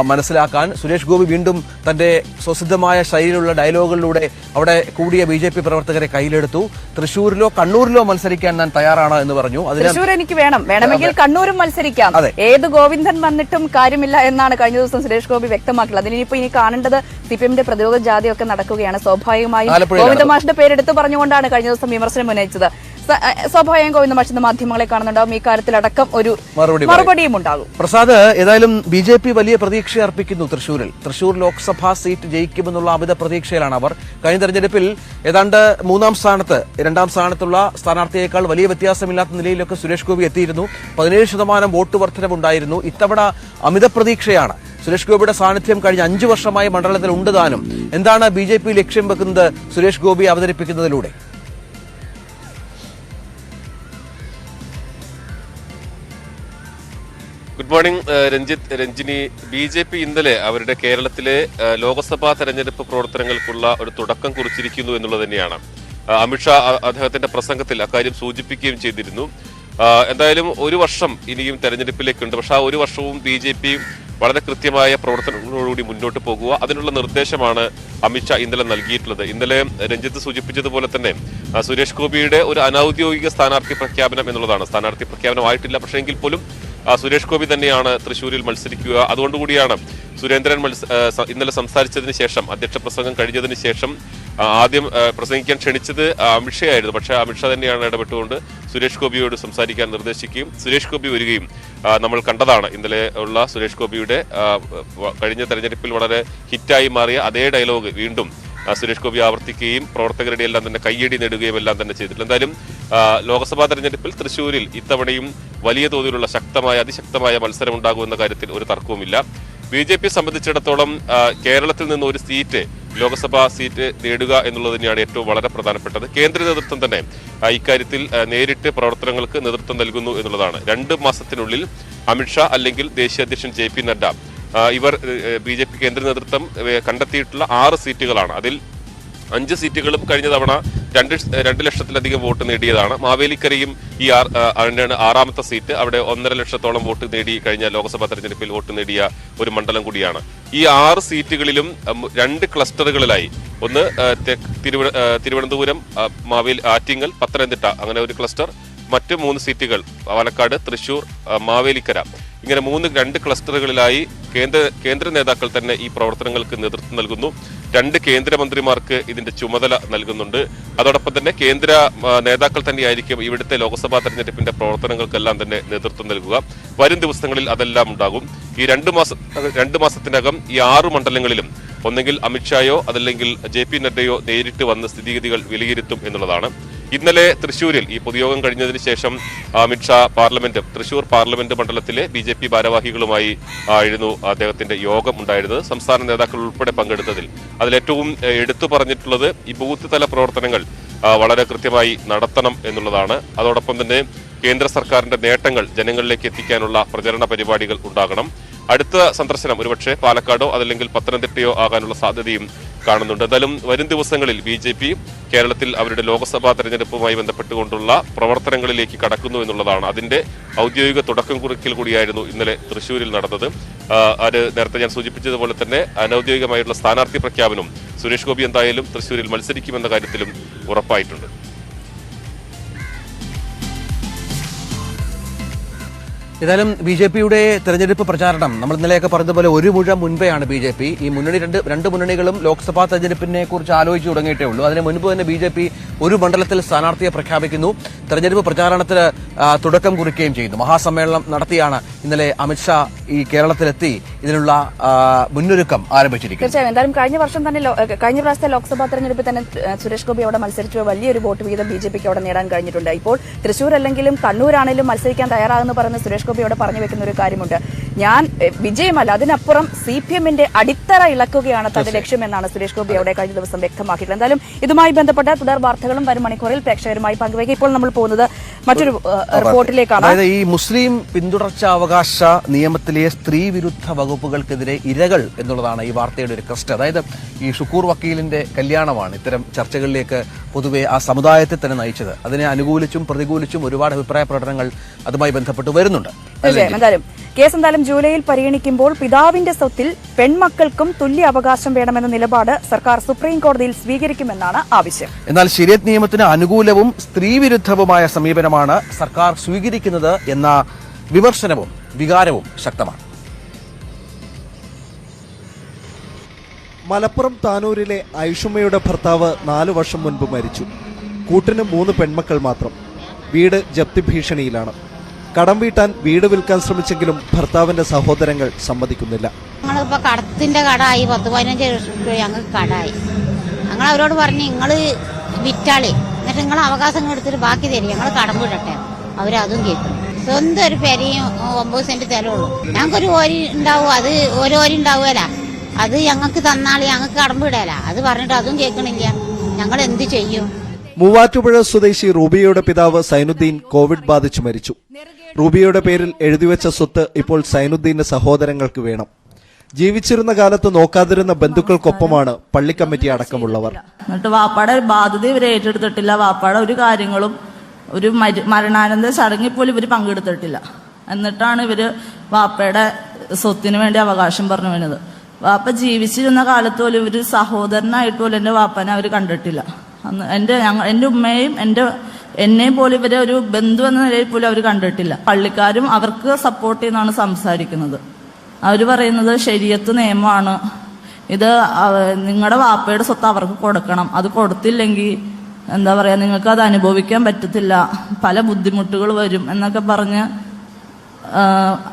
മനസ്സിലാക്കാൻ. സുരേഷ് ഗോപി വീണ്ടും തന്റെ സ്വസിദ്ധമായ ശൈലിയിലുള്ള ഡയലോഗുകളിലൂടെ അവിടെ കൂടിയ BJP പ്രവർത്തകരെ കയ്യിലെടുത്തു. തൃശ്ശൂരിലോ കണ്ണൂരിലോ മത്സരിക്കാൻ ഞാൻ തയ്യാറാണ് എന്ന് പറഞ്ഞു.
തൃശ്ശൂർ എനിക്ക് വേണമെങ്കിൽ കണ്ണൂരും മത്സരിക്കാം, ഏത് ഗോവിന്ദൻ വന്നിട്ടും കാര്യമില്ല എന്നാണ് കഴിഞ്ഞ ദിവസം സുരേഷ് ഗോപി വ്യക്തമാക്കിയത്. അതിനിപ്പോ ഇനി കാണേണ്ടത് CPMന്റെ പ്രതിരോധ ജാഥയൊക്കെ നടക്കുകയാണ്. സ്വാഭാവികമായും ഗോവിന്ദ മാഷിന്റെ പേരെടുത്ത് പറഞ്ഞുകൊണ്ടാണ് കഴിഞ്ഞ ദിവസം വിമർശനം ഉന്നയിച്ചത്. സ്വാഭാവികം ഗോവിന്ദ മാഷിന്റെ മാധ്യമങ്ങളെ കാണുന്നുണ്ടാവും, ഈ കാര്യത്തിലടക്കം ഒരു മറുപടിയും ഉണ്ടാകും.
പ്രസാദ്, ഏതായാലും BJP വലിയ പ്രതീക്ഷ അർപ്പിക്കുന്നു തൃശൂർ ലോക്സഭാ സീറ്റ് ജയിക്കുമെന്നുള്ള അമിത പ്രതീക്ഷയിലാണ് അവർ. കഴിഞ്ഞ തെരഞ്ഞെടുപ്പിൽ ഏതാണ്ട് 3ാം സ്ഥാനത്ത് 2ാം സ്ഥാനത്തുള്ള സ്ഥാനാർത്ഥിയേക്കാൾ വലിയ വ്യത്യാസമില്ലാത്ത നിലയിലൊക്കെ സുരേഷ് ഗോപി എത്തിയിരുന്നു. 17% വോട്ട് വർധനവുണ്ടായിരുന്നു. ഇത്തവണ അമിത പ്രതീക്ഷയാണ്. സുരേഷ് ഗോപിയുടെ സാന്നിധ്യം കഴിഞ്ഞ 5 വർഷമായി മണ്ഡലത്തിൽ ഉണ്ട് താനും. എന്താണ് BJP ലക്ഷ്യം വെക്കുന്നത് സുരേഷ് ഗോപി അവതരിപ്പിക്കുന്നതിലൂടെ?
Good morning Ranjini. BJP ഇന്നലെ അവരുടെ കേരളത്തിലെ ലോക്സഭാ തെരഞ്ഞെടുപ്പ് പ്രവർത്തനങ്ങൾക്കുള്ള ഒരു തുടക്കം കുറിച്ചിരിക്കുന്നു എന്നുള്ളത് തന്നെയാണ്. അമിത്ഷാ അദ്ദേഹത്തിന്റെ പ്രസംഗത്തിൽ അക്കാര്യം സൂചിപ്പിക്കുകയും ചെയ്തിരുന്നു. എന്തായാലും ഒരു വർഷം ഇനിയും തെരഞ്ഞെടുപ്പിലേക്കുണ്ട്. പക്ഷെ ആ ഒരു വർഷവും BJP വളരെ കൃത്യമായ പ്രവർത്തനങ്ങളോടുകൂടി മുന്നോട്ട് പോകുക, അതിനുള്ള നിർദ്ദേശമാണ് അമിത്ഷാ ഇന്നലെ നൽകിയിട്ടുള്ളത്. ഇന്നലെ രഞ്ജിത്ത് സൂചിപ്പിച്ചതുപോലെ തന്നെ സുരേഷ് ഗോപിയുടെ ഒരു അനൌദ്യോഗിക സ്ഥാനാർത്ഥി പ്രഖ്യാപനം എന്നുള്ളതാണ്. സ്ഥാനാർത്ഥി പ്രഖ്യാപനമായിട്ടില്ല, പക്ഷേ എങ്കിൽ പോലും സുരേഷ് ഗോപി തന്നെയാണ് തൃശ്ശൂരിൽ മത്സരിക്കുക. അതുകൊണ്ടുകൂടിയാണ് സുരേന്ദ്രൻ ഇന്നലെ സംസാരിച്ചതിന് ശേഷം, അധ്യക്ഷ പ്രസംഗം കഴിഞ്ഞതിന് ശേഷം ആദ്യം പ്രസംഗിക്കാൻ ക്ഷണിച്ചത് അമിത്ഷയായിരുന്നു. പക്ഷേ അമിത്ഷാ തന്നെയാണ് ഇടപെട്ടുകൊണ്ട് സുരേഷ് ഗോപിയോട് സംസാരിക്കാൻ നിർദ്ദേശിക്കുകയും സുരേഷ് ഗോപി വരികയും നമ്മൾ കണ്ടതാണ്. ഇന്നലെ ഉള്ള സുരേഷ് ഗോപിയുടെ കഴിഞ്ഞ തെരഞ്ഞെടുപ്പിൽ വളരെ ഹിറ്റായി മാറിയ അതേ ഡയലോഗ് വീണ്ടും സുരേഷ് ഗോപി ആവർത്തിക്കുകയും പ്രവർത്തകരുടെ എല്ലാം തന്നെ കയ്യടി നേടുകയും എല്ലാം തന്നെ ചെയ്തിട്ടുണ്ട്. എന്തായാലും ലോക്സഭാ തെരഞ്ഞെടുപ്പിൽ തൃശ്ശൂരിൽ ഇത്തവണയും വലിയ തോതിലുള്ള അതിശക്തമായ മത്സരം ഉണ്ടാകുമെന്ന കാര്യത്തിൽ ഒരു തർക്കവുമില്ല. BJP സംബന്ധിച്ചിടത്തോളം കേരളത്തിൽ നിന്ന് ഒരു സീറ്റ്, ലോക്സഭാ സീറ്റ് നേടുക എന്നുള്ളത് തന്നെയാണ് ഏറ്റവും വളരെ പ്രധാനപ്പെട്ടത്. കേന്ദ്ര നേതൃത്വം തന്നെ ഇക്കാര്യത്തിൽ നേരിട്ട് പ്രവർത്തനങ്ങൾക്ക് നേതൃത്വം നൽകുന്നു എന്നുള്ളതാണ്. 2 മാസത്തിനുള്ളിൽ അമിത്ഷാ അല്ലെങ്കിൽ ദേശീയ അധ്യക്ഷൻ JP നഡ്ഡ ഇവർ BJP കേന്ദ്ര നേതൃത്വം കണ്ടെത്തിയിട്ടുള്ള 6 സീറ്റുകളാണ്. അതിൽ 5 സീറ്റുകളും കഴിഞ്ഞ തവണ 2 ലക്ഷത്തിലധികം വോട്ട് നേടിയതാണ്. മാവേലിക്കരയും ഈ 6ാമത്തെ സീറ്റ്, അവിടെ 1.5 ലക്ഷത്തോളം വോട്ട് നേടി കഴിഞ്ഞ ലോക്സഭാ തെരഞ്ഞെടുപ്പിൽ വോട്ട് നേടിയ ഒരു മണ്ഡലം കൂടിയാണ്. ഈ 6 സീറ്റുകളിലും 2 ക്ലസ്റ്ററുകളിലായി, ഒന്ന് തിരുവനന്തപുരം, ആറ്റിങ്ങൽ, പത്തനംതിട്ട, അങ്ങനെ ഒരു ക്ലസ്റ്റർ, മറ്റ് 3 സീറ്റുകൾ പാലക്കാട്, തൃശൂർ, മാവേലിക്കര, ഇങ്ങനെ 2 ക്ലസ്റ്ററുകളിലായി കേന്ദ്ര നേതാക്കൾ തന്നെ ഈ പ്രവർത്തനങ്ങൾക്ക് നേതൃത്വം നൽകുന്നു. 2 കേന്ദ്രമന്ത്രിമാർക്ക് ഇതിന്റെ ചുമതല നൽകുന്നുണ്ട്. അതോടൊപ്പം തന്നെ കേന്ദ്ര നേതാക്കൾ തന്നെയായിരിക്കും ഇവിടുത്തെ ലോക്സഭാ തെരഞ്ഞെടുപ്പിന്റെ പ്രവർത്തനങ്ങൾക്കെല്ലാം തന്നെ നേതൃത്വം നൽകുക. വരും ദിവസങ്ങളിൽ അതെല്ലാം ഉണ്ടാകും. ഈ 2 മാസത്തിനകം ഈ 6 മണ്ഡലങ്ങളിലും ഒന്നെങ്കിൽ അമിത്ഷായോ അതല്ലെങ്കിൽ JP നഡ്ഡയോ നേരിട്ട് വന്ന് സ്ഥിതിഗതികൾ വിലയിരുത്തും എന്നുള്ളതാണ്. ഇന്നലെ തൃശ്ശൂരിൽ ഈ പൊതുയോഗം കഴിഞ്ഞതിന് ശേഷം അമിത്ഷാ തൃശ്ശൂർ പാർലമെന്റ് മണ്ഡലത്തിലെ BJP ഭാരവാഹികളുമായി ആയിരുന്നു അദ്ദേഹത്തിന്റെ യോഗം ഉണ്ടായിരുന്നത്. സംസ്ഥാന നേതാക്കൾ ഉൾപ്പെടെ പങ്കെടുത്തതിൽ അതിലേറ്റവും എടുത്തു പറഞ്ഞിട്ടുള്ളത് ഈ ബൂത്ത് തല പ്രവർത്തനങ്ങൾ വളരെ കൃത്യമായി നടത്തണം എന്നുള്ളതാണ്. അതോടൊപ്പം തന്നെ കേന്ദ്ര സർക്കാരിന്റെ നേട്ടങ്ങൾ ജനങ്ങളിലേക്ക് എത്തിക്കാനുള്ള പ്രചരണ പരിപാടികൾ ഉണ്ടാകണം. അടുത്ത സന്ദർശനം ഒരുപക്ഷെ പാലക്കാടോ അതല്ലെങ്കിൽ പത്തനംതിട്ടയോ ആകാനുള്ള സാധ്യതയും കാണുന്നുണ്ട്. എന്തായാലും വരും ദിവസങ്ങളിൽ BJP കേരളത്തിൽ അവരുടെ ലോക്സഭാ തെരഞ്ഞെടുപ്പുമായി ബന്ധപ്പെട്ടുകൊണ്ടുള്ള പ്രവർത്തനങ്ങളിലേക്ക് കടക്കുന്നു എന്നുള്ളതാണ്. അതിന്റെ ഔദ്യോഗിക തുടക്കം കുറിക്കൽ കൂടിയായിരുന്നു ഇന്നലെ തൃശ്ശൂരിൽ നടന്നത്. അത് നേരത്തെ ഞാൻ സൂചിപ്പിച്ചതുപോലെ തന്നെ അനൌദ്യോഗികമായിട്ടുള്ള സ്ഥാനാർത്ഥി പ്രഖ്യാപനവും സുരേഷ് ഗോപി എന്തായാലും തൃശ്ശൂരിൽ മത്സരിക്കുമെന്ന കാര്യത്തിലും ഉറപ്പായിട്ടുണ്ട്.
ഏതായാലും ബി ജെ പിയുടെ തെരഞ്ഞെടുപ്പ് പ്രചാരണം നമ്മൾ ഇന്നലെയൊക്കെ പറഞ്ഞതുപോലെ ഒരു മുഴ മുൻപെയാണ് ബി ജെ പി ഈ രണ്ട് മുന്നണികളും ലോക്സഭാ തെരഞ്ഞെടുപ്പിനെ കുറിച്ച് ആലോചിച്ച് തുടങ്ങിയിട്ടേ ഉള്ളൂ. അതിന് മുൻപ് തന്നെ ബി ജെ പി ഒരു മണ്ഡലത്തിൽ സ്ഥാനാർത്ഥിയെ പ്രഖ്യാപിക്കുന്നു. തെരഞ്ഞെടുപ്പ് പ്രചാരണത്തിന് തുടക്കം കുറിക്കുകയും ചെയ്യുന്നു. മഹാസമ്മേളനം നടത്തിയാണ് ഇന്നലെ അമിത്ഷാ ഈ കേരളത്തിലെത്തി ഇതിനുള്ള മുന്നൊരുക്കം ആരംഭിച്ചിരിക്കുന്നത്.
തീർച്ചയായും എന്തായാലും കഴിഞ്ഞ പ്രാവശ്യത്തെ ലോക്സഭാ തെരഞ്ഞെടുപ്പിൽ തന്നെ സുരേഷ് ഗോപി അവിടെ മത്സരിച്ചു വലിയൊരു വോട്ട് വീതം ബി ജെ പിക്ക് അവിടെ നേടാൻ കഴിഞ്ഞിട്ടുണ്ട്. ഇപ്പോൾ തൃശ്ശൂർ അല്ലെങ്കിലും കണ്ണൂരാണെങ്കിലും മത്സരിക്കാൻ തയ്യാറാകുന്നു പറയുന്ന സുരേഷ് ഗോപി അവിടെ പറഞ്ഞു വെക്കുന്ന ഒരു കാര്യമുണ്ട്. ഞാൻ വിജയമല്ല, അതിനപ്പുറം CPM-ന്റെ അടിത്തറ ഇളക്കുകയാണ് തന്റെ ലക്ഷ്യമെന്നാണ് സുരേഷ് ഗോപി അവിടെ കഴിഞ്ഞ ദിവസം വ്യക്തമാക്കിയിട്ടുള്ളത്. എന്തായാലും ഇതുമായി ബന്ധപ്പെട്ട തുടർ വാർത്തകളും വരും മണിക്കൂറിൽ പ്രേക്ഷകരുമായി പങ്കുവയ്ക്കും. ഇപ്പോൾ നമ്മൾ പോകുന്നത് മറ്റൊരു റിപ്പോർട്ടിലേക്കാണ്.
അതായത് ഈ മുസ്ലിം പിന്തുടർച്ചാവകാശ നിയമത്തിലെ സ്ത്രീ വിരുദ്ധ വകുപ്പുകൾക്കെതിരെ ഇരകൾ എന്നുള്ളതാണ് ഈ വാർത്തയുടെ ഒരു ക്രസ്റ്റ്. അതായത് ഈ ഷുക്കൂർ വക്കീലിന്റെ കല്യാണമാണ് ഇത്തരം ചർച്ചകളിലേക്ക് പൊതുവെ ആ സമുദായത്തെ തന്നെ നയിച്ചത്. അതിനെ അനുകൂലിച്ചും പ്രതികൂലിച്ചും ഒരുപാട് അഭിപ്രായ പ്രകടനങ്ങൾ അതുമായി ബന്ധപ്പെട്ട് വരുന്നുണ്ട്.
എന്തായാലും കേസ് ജൂലൈയിൽ പരിഗണിക്കുമ്പോൾ പിതാവിന്റെ സ്വത്തിൽ പെൺമക്കൾക്കും തുല്യ അവകാശം വേണമെന്ന നിലപാട് സർക്കാർ സുപ്രീം കോടതിയിൽ സ്വീകരിക്കുമെന്നാണ് ആവശ്യം.
എന്നാൽ ശരീഅത്ത് നിയമത്തിന് അനുകൂലവും സ്ത്രീവിരുദ്ധവുമായ സമീപനമാണ് സർക്കാർ സ്വീകരിക്കുന്നത് എന്ന വിമർശനവും വികാരവും ശക്തമാണ്.
മലപ്പുറം താനൂരിലെ ഐഷുമ്മയുടെ ഭർത്താവ് 4 വർഷം മുൻപ് മരിച്ചു. കൂട്ടിന് 3 പെൺമക്കൾ മാത്രം. വീട് ജപ്തി ഭീഷണിയിലാണ്. കടം വീട്ടാൻ വീട് വിൽക്കാൻ ശ്രമിച്ചെങ്കിലും ഭർത്താവിന്റെ സഹോദരങ്ങൾ സമ്മതിക്കുന്നില്ല.
ഞങ്ങളിപ്പോ കടത്തിന്റെ കടായി 10-15 ലക്ഷം രൂപ ഞങ്ങൾക്ക് കടായി. ഞങ്ങൾ അവരോട് പറഞ്ഞു നിങ്ങൾ വിറ്റാളി, എന്നിട്ട് നിങ്ങൾ അവകാശങ്ങൾ എടുത്തിട്ട് ബാക്കി തരും, ഞങ്ങൾ കടം വിടട്ടെ. അവരതും കേൾക്കും. സ്വന്തം ഒരു പെരയും 9 സെന്റ് തരുള്ളൂ. ഞങ്ങൾക്കൊരു ഓരി ഉണ്ടാവും, അത് ഓരോ ഓരി ഉണ്ടാവുകയല്ല, അത് ഞങ്ങൾക്ക് തന്നാളി, ഞങ്ങൾക്ക് കടം വിടല. അത് പറഞ്ഞിട്ട് അതും കേൾക്കണില്ല. ഞങ്ങൾ എന്ത് ചെയ്യും?
മൂവാറ്റുപുഴ സ്വദേശി റൂബിയയുടെ പിതാവ് സൈനുദ്ദീൻ കോവിഡ് ബാധിച്ചു മരിച്ചു. റൂബിയയുടെ പേരിൽ എഴുതിവെച്ച സ്വത്ത് ഇപ്പോൾ സൈനുദ്ദീന്റെ സഹോദരങ്ങൾക്ക് വേണം. ജീവിച്ചിരുന്ന കാലത്ത് നോക്കാതിരുന്ന ബന്ധുക്കൾക്കൊപ്പമാണ് പള്ളി കമ്മിറ്റി അടക്കമുള്ളവർ.
എന്നിട്ട് വാപ്പാടെ ബാധ്യത ഇവർ ഏറ്റെടുത്തിട്ടില്ല. വാപ്പാടെ ഒരു കാര്യങ്ങളും ഒരു മരണാനന്തര ചടങ്ങിൽ പോലും ഇവർ പങ്കെടുത്തിട്ടില്ല. എന്നിട്ടാണ് ഇവര് വാപ്പയുടെ സ്വത്തിന് വേണ്ടി അവകാശം പറഞ്ഞു വരുന്നത്. വാപ്പ ജീവിച്ചിരുന്ന കാലത്ത് പോലും ഇവര് സഹോദരനായിട്ട് പോലും എന്റെ വാപ്പനെ അവർ കണ്ടിട്ടില്ല. അന്ന് എന്റെ ഉമ്മയെയും എന്നെയും പോലും ഇവരെ ഒരു ബന്ധു എന്ന നിലയിൽ പോലും അവർ കണ്ടിട്ടില്ല. പള്ളിക്കാരും അവർക്ക് സപ്പോർട്ട് ചെയ്യുന്നതാണ് സംസാരിക്കുന്നത്. അവർ പറയുന്നത് ശരീഅത്ത് നിയമമാണ്, ഇത് നിങ്ങളുടെ വാപ്പയുടെ സ്വത്ത് അവർക്ക് കൊടുക്കണം, അത് കൊടുത്തില്ലെങ്കിൽ എന്താ പറയാ നിങ്ങൾക്ക് അത് അനുഭവിക്കാൻ പറ്റത്തില്ല, പല ബുദ്ധിമുട്ടുകൾ വരും എന്നൊക്കെ പറഞ്ഞ്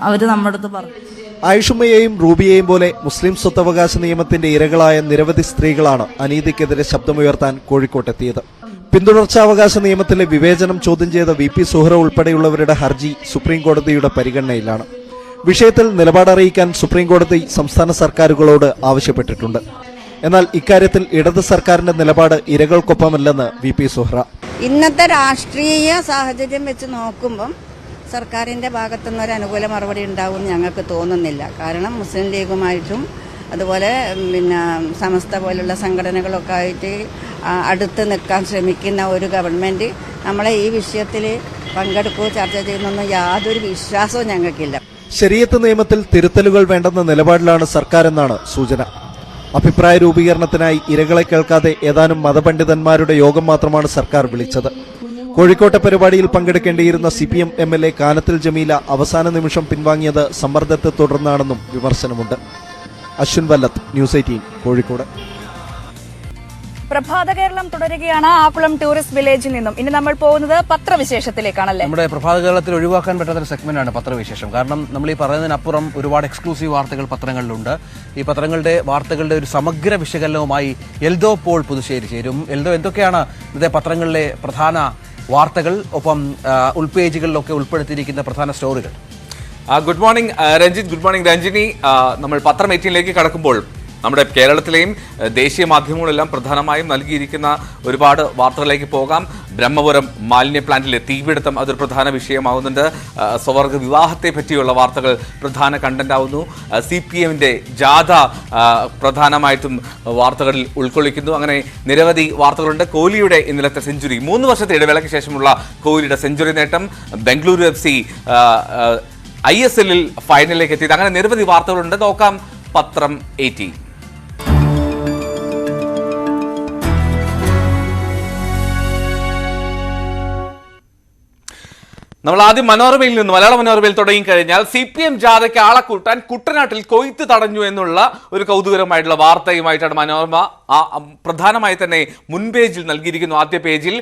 അവര് നമ്മുടെ അടുത്ത് പറഞ്ഞു.
ഐഷുമ്മയെയും റൂബിയെയും പോലെ മുസ്ലിം സ്വത്തവകാശ നിയമത്തിന്റെ ഇരകളായ നിരവധി സ്ത്രീകളാണ് അനീതിക്കെതിരെ ശബ്ദമുയർത്താൻ കോഴിക്കോട്ടെത്തിയത്. പിന്തുടർച്ചാവകാശ നിയമത്തിലെ വിവേചനം ചോദ്യം ചെയ്ത VP സുഹ്റ ഉൾപ്പെടെയുള്ളവരുടെ ഹർജി സുപ്രീം കോടതിയുടെ പരിഗണനയിലാണ്. വിഷയത്തിൽ നിലപാടറിയിക്കാൻ സുപ്രീം കോടതി സംസ്ഥാന സർക്കാരുകളോട് ആവശ്യപ്പെട്ടിട്ടുണ്ട്. എന്നാൽ ഇക്കാര്യത്തിൽ ഇടത് സർക്കാരിന്റെ നിലപാട് ഇരകൾക്കൊപ്പമല്ലെന്ന് VP സുഹ്റ.
ഇന്നത്തെ രാഷ്ട്രീയ സാഹചര്യം വെച്ച് നോക്കുമ്പം സർക്കാരിന്റെ ഭാഗത്തുനിന്ന് ഒരു അനുകൂല മറുപടി ഉണ്ടാവുമെന്ന് ഞങ്ങൾക്ക് തോന്നുന്നില്ല. കാരണം മുസ്ലിം ലീഗുമായിട്ടും അതുപോലെ സമസ്ത പോലുള്ള സംഘടനകളൊക്കെ ആയിട്ട് അടുത്ത് നിൽക്കാൻ ശ്രമിക്കുന്ന ഒരു ഗവൺമെന്റ് നമ്മളെ ഈ വിഷയത്തിൽ പങ്കെടുക്കുകയോ ചർച്ച ചെയ്യുന്നൊന്നും യാതൊരു വിശ്വാസവും ഞങ്ങൾക്കില്ല.
ശരീഅത്ത് നിയമത്തിൽ തിരുത്തലുകൾ വേണ്ടെന്ന നിലപാടിലാണ് സർക്കാരെന്നാണ് സൂചന. അഭിപ്രായ രൂപീകരണത്തിനായി ഇരകളെ കേൾക്കാതെ ഏതാനും മതപണ്ഡിതന്മാരുടെ യോഗം മാത്രമാണ് സർക്കാർ വിളിച്ചത്. കോഴിക്കോട്ടെ പരിപാടിയിൽ പങ്കെടുക്കേണ്ടിയിരുന്ന CPM MLA കാനത്തിൽ ജമീല അവസാന നിമിഷം പിൻവാങ്ങിയത് സമ്മർദ്ദത്തെ തുടർന്നാണെന്നും വിമർശനമുണ്ട്. അശ്വിൻ വല്ലത്ത്, ന്യൂസ് 18, കോഴിക്കോട്.
പ്രഭാത കേരളം തുടരുകയാണ് ആക്കുളം ടൂറിസ്റ്റ് വില്ലേജിൽ നിന്നും. ഇനി നമ്മൾ പോകുന്നത് പത്രവിശേഷത്തിലേക്കാണല്ലേ?
നമ്മുടെ പ്രഭാത കേരളത്തിൽ ഒഴിവാക്കാൻ പറ്റാത്തൊരു സെഗ്മെന്റാണ് പത്രവിശേഷം. കാരണം നമ്മൾ ഈ പറയുന്നതിനപ്പുറം ഒരുപാട് എക്സ്ക്ലൂസീവ് വാർത്തകൾ പത്രങ്ങളിലുണ്ട്. ഈ പത്രങ്ങളുടെ വാർത്തകളുടെ ഒരു സമഗ്ര വിശകലനവുമായി എൽദോ പോൾ പുതുശ്ശേരി ചേരും. എൽദോ, എന്തൊക്കെയാണ് ഇന്നത്തെ പത്രങ്ങളിലെ പ്രധാന വാർത്തകൾ, ഒപ്പം ഉൾപേജുകളിലൊക്കെ ഉൾപ്പെടുത്തിയിരിക്കുന്ന പ്രധാന സ്റ്റോറികൾ?
Good morning Ranjith, good morning Ranjini. നമ്മൾ പത്രം 18ലേക്ക് കടക്കുമ്പോൾ നമ്മുടെ കേരളത്തിലെയും ദേശീയ മാധ്യമങ്ങളെല്ലാം പ്രധാനമായും നൽകിയിരിക്കുന്ന ഒരുപാട് വാർത്തകളിലേക്ക് പോകാം. ബ്രഹ്മപുരം മാലിന്യ പ്ലാന്റിലെ തീപിടുത്തം അതൊരു പ്രധാന വിഷയമാവുന്നുണ്ട്. സ്വവർഗ വിവാഹത്തെ പറ്റിയുള്ള വാർത്തകൾ പ്രധാന കണ്ടന്റ് ആവുന്നു. CPM-ന്റെ ജാഥ പ്രധാനമായിട്ടും വാർത്തകളിൽ ഉൾക്കൊള്ളിക്കുന്നു. അങ്ങനെ നിരവധി വാർത്തകളുണ്ട്. കോഹ്ലിയുടെ ഇന്നലത്തെ സെഞ്ചുറി, 3 വർഷത്തെ ഇടവേളയ്ക്ക് ശേഷമുള്ള കോഹ്ലിയുടെ സെഞ്ചുറി നേട്ടം, ബംഗളൂരു FC ISL-ൽ ഫൈനലിലേക്ക് എത്തിയത്, അങ്ങനെ നിരവധി വാർത്തകളുണ്ട്. നോക്കാം പത്രം 18. നമ്മൾ ആദ്യം മനോരമയിൽ നിന്ന് മലയാള മനോരമയിൽ തുടങ്ങി കഴിഞ്ഞാൽ CPM ജാഥയ്ക്ക് ആളെ കൂട്ടാൻ കുട്ടനാട്ടിൽ കൊയ്ത്ത് തടഞ്ഞു എന്നുള്ള ഒരു കൗതുകരമായിട്ടുള്ള വാർത്തയുമായിട്ടാണ് മനോരമ പ്രധാനമായി തന്നെ മുൻപേജിൽ നൽകിയിരിക്കുന്നു. ആദ്യ പേജിൽ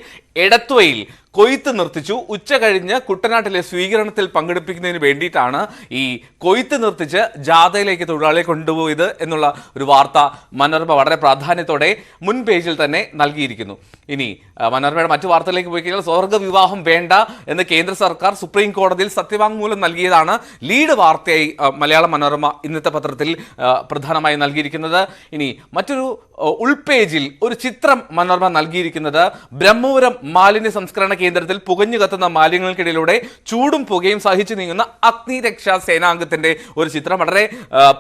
എടത്വയിൽ കൊയ്ത്ത് നിർത്തിച്ചു. ഉച്ച കഴിഞ്ഞ് കുട്ടനാട്ടിലെ സ്വീകരണത്തിൽ പങ്കെടുപ്പിക്കുന്നതിന് വേണ്ടിയിട്ടാണ് ഈ കൊയ്ത്ത് നിർത്തിച്ച് ജാഥയിലേക്ക് തൊഴിലാളിയെ കൊണ്ടുപോയത് എന്നുള്ള ഒരു വാർത്ത മനോരമ വളരെ പ്രാധാന്യത്തോടെ മുൻ പേജിൽ തന്നെ നൽകിയിരിക്കുന്നു. ഇനി മനോരമയുടെ മറ്റു വാർത്തകളിലേക്ക് പോയി കഴിഞ്ഞാൽ സ്വർഗ വിവാഹം വേണ്ട എന്ന് കേന്ദ്ര സർക്കാർ സുപ്രീം കോടതിയിൽ സത്യവാങ്മൂലം നൽകിയതാണ് ലീഡ് വാർത്തയായി മലയാള മനോരമ ഇന്നത്തെ പത്രത്തിൽ പ്രധാനമായി നൽകിയിരിക്കുന്നത്. ഇനി മറ്റൊരു ഉൾപേജിൽ ഒരു ചിത്രം മനോരമ നൽകിയിരിക്കുന്നത് ബ്രഹ്മപുരം മാലിന്യ സംസ്കരണ കേന്ദ്രത്തിൽ പുകഞ്ഞു കത്തുന്ന മാലിന്യങ്ങൾക്കിടയിലൂടെ ചൂടും പുകയും സഹിച്ചു നീങ്ങുന്ന അഗ്നിരക്ഷാ സേനാംഗത്തിന്റെ ഒരു ചിത്രം. വളരെ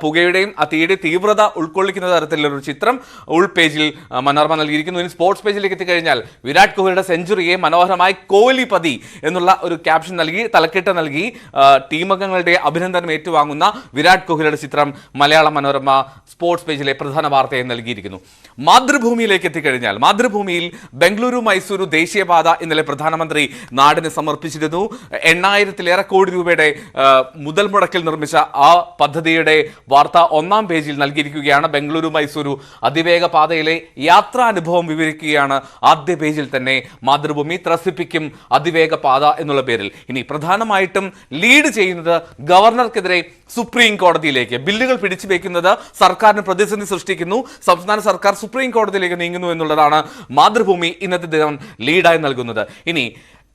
പുകയുടെയും ആ തീയുടെ തീവ്രത ഉൾക്കൊള്ളിക്കുന്ന തരത്തിലുള്ള ഒരു ചിത്രം ഉൾപേജിൽ മനോരമ നൽകിയിരിക്കുന്നു. ഇനി സ്പോർട്സ് പേജിലേക്ക് എത്തിക്കഴിഞ്ഞാൽ വിരാട് കോഹ്ലിയുടെ സെഞ്ചുറിയെ മനോഹരമായി കോഹ്ലിപതി എന്നുള്ള ഒരു ക്യാപ്ഷൻ നൽകി തലക്കെട്ട് നൽകി ടീമംഗങ്ങളുടെ അഭിനന്ദനം ഏറ്റുവാങ്ങുന്ന വിരാട് കോഹ്ലിയുടെ ചിത്രം മലയാള മനോരമ സ്പോർട്സ് പേജിലെ പ്രധാന വാർത്തയായി നൽകിയിരിക്കുന്നു. മാതൃഭൂമിയിലേക്ക് എത്തിക്കഴിഞ്ഞാൽ മാതൃഭൂമിയിൽ ബംഗളൂരു മൈസൂരു ദേശീയപാത ഇന്നലെ പ്രധാനമന്ത്രി നാടിന് സമർപ്പിച്ചിരുന്നു. 8000-ലേറെ കോടി രൂപയുടെ മുതൽ മുടക്കിൽ നിർമ്മിച്ച ആ പദ്ധതിയുടെ വാർത്ത ഒന്നാം പേജിൽ നൽകിയിരിക്കുകയാണ്. ബംഗളൂരു മൈസൂരു അതിവേഗ പാതയിലെ യാത്രാനുഭവം വിവരിക്കുകയാണ് ആദ്യ പേജിൽ തന്നെ മാതൃഭൂമി. ത്രസിപ്പിക്കും അതിവേഗ പാത എന്നുള്ള പേരിൽ. ഇനി പ്രധാനമായിട്ടും ലീഡ് ചെയ്യുന്നത് ഗവർണർക്കെതിരെ സുപ്രീം കോടതിയിലേക്ക് ബില്ലുകൾ പിടിച്ചു വയ്ക്കുന്നത് സർക്കാരിന് പ്രതിസന്ധി സൃഷ്ടിക്കുന്നു. സംസ്ഥാന സർക്കാർ സുപ്രീം കോടതിയിലേക്ക് നീങ്ങുന്നു എന്നുള്ളതാണ് മാതൃഭൂമി ഇന്നത്തെ ദിനം ലീഡായി നൽകുന്നത്. ഇനി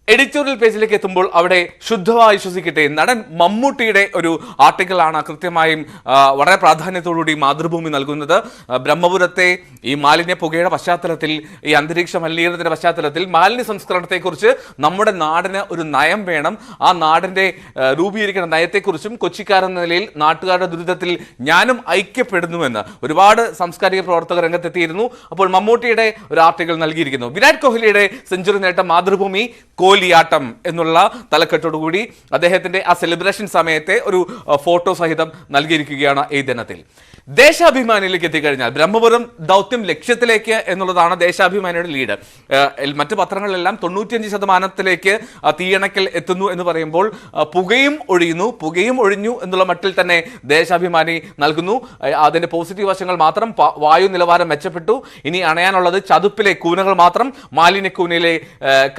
എഡിറ്റോറിയൽ പേജിലേക്ക് എത്തുമ്പോൾ അവിടെ ശുദ്ധമായി ശ്വസിക്കട്ടെ നടൻ മമ്മൂട്ടിയുടെ ഒരു ആർട്ടിക്കിളാണ് കൃത്യമായും വളരെ പ്രാധാന്യത്തോടുകൂടി മാതൃഭൂമി നൽകുന്നത്. ബ്രഹ്മപുരത്തെ ഈ മാലിന്യ പുകയുടെ പശ്ചാത്തലത്തിൽ, ഈ അന്തരീക്ഷ മലിനീകരണത്തിന്റെ പശ്ചാത്തലത്തിൽ മാലിന്യ സംസ്കരണത്തെക്കുറിച്ച് നമ്മുടെ നാടിന് ഒരു നയം വേണം. ആ നാടിന്റെ രൂപീകരിക്കുന്ന നയത്തെക്കുറിച്ചും കൊച്ചിക്കാരെന്ന നിലയിൽ നാട്ടുകാരുടെ ദുരിതത്തിൽ ഞാനും ഐക്യപ്പെടുന്നുവെന്ന് ഒരുപാട് സാംസ്കാരിക പ്രവർത്തകർ രംഗത്തെത്തിയിരുന്നു. അപ്പോൾ മമ്മൂട്ടിയുടെ ഒരു ആർട്ടിക്കിൾ നൽകിയിരിക്കുന്നു. വിരാട് കോഹ്ലിയുടെ സെഞ്ചുറി നേട്ടം മാതൃഭൂമി കോഹ്ലിയാട്ടം എന്നുള്ള തലക്കെട്ടോടുകൂടി അദ്ദേഹത്തിന്റെ ആ സെലിബ്രേഷൻ സമയത്തെ ഒരു ഫോട്ടോ സഹിതം നൽകിയിരിക്കുകയാണ് ഈ ദിനത്തിൽ. ദേശാഭിമാനിയിലേക്ക് എത്തിക്കഴിഞ്ഞാൽ ബ്രഹ്മപുരം ദൗത്യം ലക്ഷ്യത്തിലേക്ക് എന്നുള്ളതാണ് ദേശാഭിമാനിയുടെ ലീഡ്. മറ്റ് പത്രങ്ങളിലെല്ലാം 95% തീയണക്കൽ എത്തുന്നു എന്ന് പറയുമ്പോൾ പുകയും ഒഴിഞ്ഞു എന്നുള്ള മട്ടിൽ തന്നെ ദേശാഭിമാനി നൽകുന്നു. അതിന്റെ പോസിറ്റീവ് വശങ്ങൾ മാത്രം. വായു നിലവാരം മെച്ചപ്പെട്ടു. ഇനി അണയാനുള്ളത് ചതുപ്പിലെ കൂനകൾ മാത്രം. മാലിന്യക്കൂനയിലെ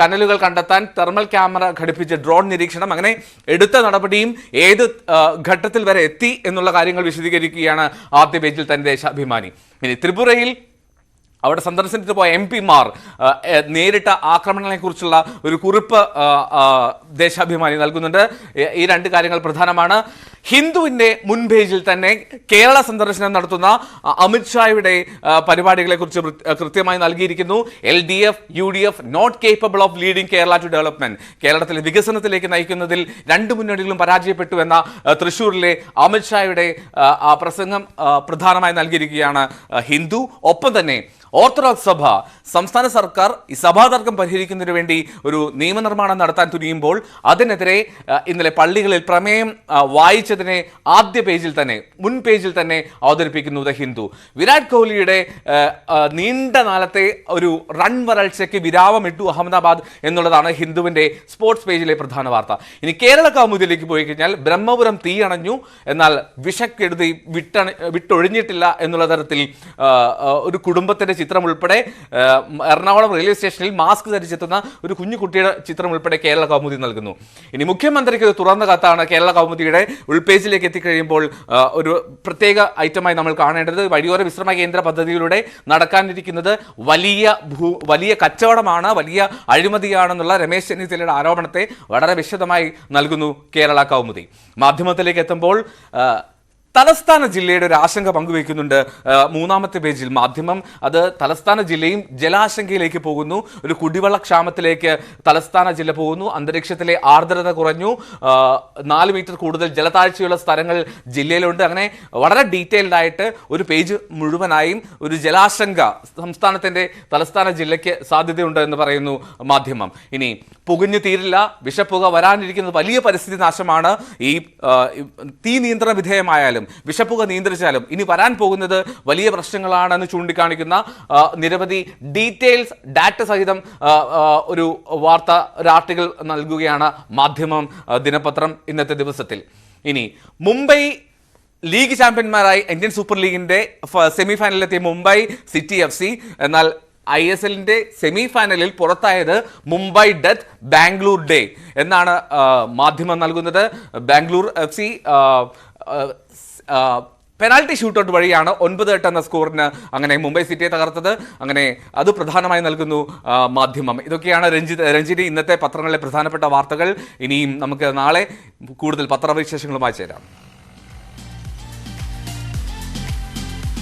കനലുകൾ കണ്ടെത്താൻ തെർമൽ ക്യാമറ ഘടിപ്പിച്ച ഡ്രോൺ നിരീക്ഷണം, അങ്ങനെ എടുത്ത നടപടിയും ഏത് ഘട്ടത്തിൽ വരെ എത്തി എന്നുള്ള കാര്യങ്ങൾ വിശദീകരിക്കുകയാണ് ആദ്യ പേജിൽ തന്നെ ദേശാഭിമാനി. ഇനി ത്രിപുരയിൽ അവിടെ സന്ദർശനത്തിന് പോയ MP-മാർ നേരിട്ട ആക്രമണങ്ങളെക്കുറിച്ചുള്ള ഒരു കുറിപ്പ് ദേശാഭിമാനി നൽകുന്നുണ്ട്. ഈ രണ്ട് കാര്യങ്ങൾ പ്രധാനമാണ്. ഹിന്ദുവിന്റെ മുൻപേജിൽ തന്നെ കേരള സന്ദർശനം നടത്തുന്ന അമിത്ഷായുടെ പരിപാടികളെക്കുറിച്ച് കൃത്യമായി നൽകിയിരിക്കുന്നു. LDF, UDF not capable of leading Kerala to development. കേരളത്തിലെ വികസനത്തിലേക്ക് നയിക്കുന്നതിൽ രണ്ട് മുന്നണികളും പരാജയപ്പെട്ടു എന്ന തൃശ്ശൂരിലെ അമിത്ഷായുടെ ആ പ്രസംഗം പ്രധാനമായി നൽകിയിരിക്കുകയാണ് ഹിന്ദു. ഒപ്പം തന്നെ ഓർത്തഡോക്സ് സഭ സംസ്ഥാന സർക്കാർ ഈ സഭാതർക്കം പരിഹരിക്കുന്നതിന് വേണ്ടി ഒരു നിയമനിർമ്മാണം നടത്താൻ തുനിയുമ്പോൾ അതിനെതിരെ ഇന്നലെ പള്ളികളിൽ പ്രമേയം വായിച്ചതിനെ ആദ്യ പേജിൽ തന്നെ മുൻ പേജിൽ തന്നെ അവതരിപ്പിക്കുന്നത് ഹിന്ദു. വിരാട് കോഹ്ലിയുടെ നീണ്ട നാളത്തെ ഒരു റൺ വരൾച്ചയ്ക്ക് വിരാമമിട്ടു അഹമ്മദാബാദ് എന്നുള്ളതാണ് ഹിന്ദുവിന്റെ സ്പോർട്സ് പേജിലെ പ്രധാന വാർത്ത. ഇനി കേരള കൗമുദിയിലേക്ക് പോയി കഴിഞ്ഞാൽ ബ്രഹ്മപുരം തീയണഞ്ഞു എന്നാൽ വിഷക്കെടുതി വിട്ടൊഴിഞ്ഞിട്ടില്ല എന്നുള്ള തരത്തിൽ ഒരു കുടുംബത്തിന്റെ ചിത്രം ഉൾപ്പെടെ എറണാകുളം റെയിൽവേ സ്റ്റേഷനിൽ മാസ്ക് ധരിച്ചെത്തുന്ന ഒരു കുഞ്ഞു കുട്ടിയുടെ ചിത്രം ഉൾപ്പെടെ കേരള കൗമുദി നൽകുന്നു. ഇനി മുഖ്യമന്ത്രിക്ക് തുറന്ന കത്താണ് കേരള കൗമുദിയുടെ ഉൾപേജിലേക്ക് എത്തിക്കഴിയുമ്പോൾ ഒരു പ്രത്യേക ഐറ്റമായി നമ്മൾ കാണേണ്ടത് വഴിയോര വിശ്രമ കേന്ദ്ര പദ്ധതിയിലൂടെ നടക്കാനിരിക്കുന്നത് വലിയ കച്ചവടമാണ്, വലിയ അഴിമതിയാണെന്നുള്ള രമേശ് ചെന്നിത്തലയുടെ ആരോപണത്തെ വളരെ വിശദമായി നൽകുന്നു കേരള കൗമുദി. മാധ്യമത്തിലേക്ക് എത്തുമ്പോൾ തലസ്ഥാന ജില്ലയുടെ ഒരു ആശങ്ക പങ്കുവയ്ക്കുന്നുണ്ട് മൂന്നാമത്തെ പേജിൽ മാധ്യമം. അത് തലസ്ഥാന ജില്ലയും ജലാശങ്കയിലേക്ക് പോകുന്നു. ഒരു കുടിവെള്ള ക്ഷാമത്തിലേക്ക് തലസ്ഥാന ജില്ല പോകുന്നു. അന്തരീക്ഷത്തിലെ ആർദ്രത കുറഞ്ഞു. 4 മീറ്റർ കൂടുതൽ ജലതാഴ്ചയുള്ള സ്ഥലങ്ങൾ ജില്ലയിലുണ്ട്. അങ്ങനെ വളരെ ഡീറ്റെയിൽഡ് ആയിട്ട് ഒരു പേജ് മുഴുവനായും ഒരു ജലാശങ്ക സംസ്ഥാനത്തിന്റെ തലസ്ഥാന ജില്ലയ്ക്ക് സാധ്യതയുണ്ട് എന്ന് പറയുന്നു മാധ്യമം. ഇനി പുകഞ്ഞു തീരില്ല, വിഷപ്പുക വരാനിരിക്കുന്നത് വലിയ പരിസ്ഥിതി നാശമാണ്. ഈ തീ നിയന്ത്രണ വിധേയമായാലും നിയന്ത്രിച്ചാലും വിശപ്പുക നിയന്ത്രിച്ചാലും ഇനി വരാൻ പോകുന്നത് വലിയ പ്രശ്നങ്ങളാണെന്ന് ചൂണ്ടിക്കാണിക്കുന്ന നിരവധി ഡീറ്റെയിൽസ് ഡാറ്റ സഹിതം ഒരു വാർത്ത ഒരു ആർട്ടിക്കിൾ നൽകുകയാണ് മാധ്യമം ദിനപത്രം ഇന്നത്തെ ദിവസത്തിൽ. ഇനി മുംബൈ ലീഗ് ചാമ്പ്യന്മാരായി ഇന്ത്യൻ സൂപ്പർ ലീഗിന്റെ സെമി ഫൈനലിലെത്തിയ മുംബൈ സിറ്റി FC, എന്നാൽ ISLന്റെ സെമി ഫൈനലിൽ പുറത്തായത് മുംബൈ ഡെത്ത് ബാംഗ്ലൂർ ഡേ എന്നാണ് മാധ്യമം നൽകുന്നത്. ബാംഗ്ലൂർ FC പെനാൽറ്റി ഷൂട്ടൗട്ട് വഴിയാണ് 9-8 എന്ന സ്കോറിന് അങ്ങനെ മുംബൈ സിറ്റിയെ തകർത്തത്. അങ്ങനെ അത് പ്രധാനമായി നൽകുന്നു മാധ്യമം. ഇതൊക്കെയാണ് രഞ്ജിനി ഇന്നത്തെ പത്രങ്ങളിലെ പ്രധാനപ്പെട്ട വാർത്തകൾ. ഇനിയും നമുക്ക് നാളെ കൂടുതൽ പത്രവിശേഷങ്ങളുമായി ചേരാം.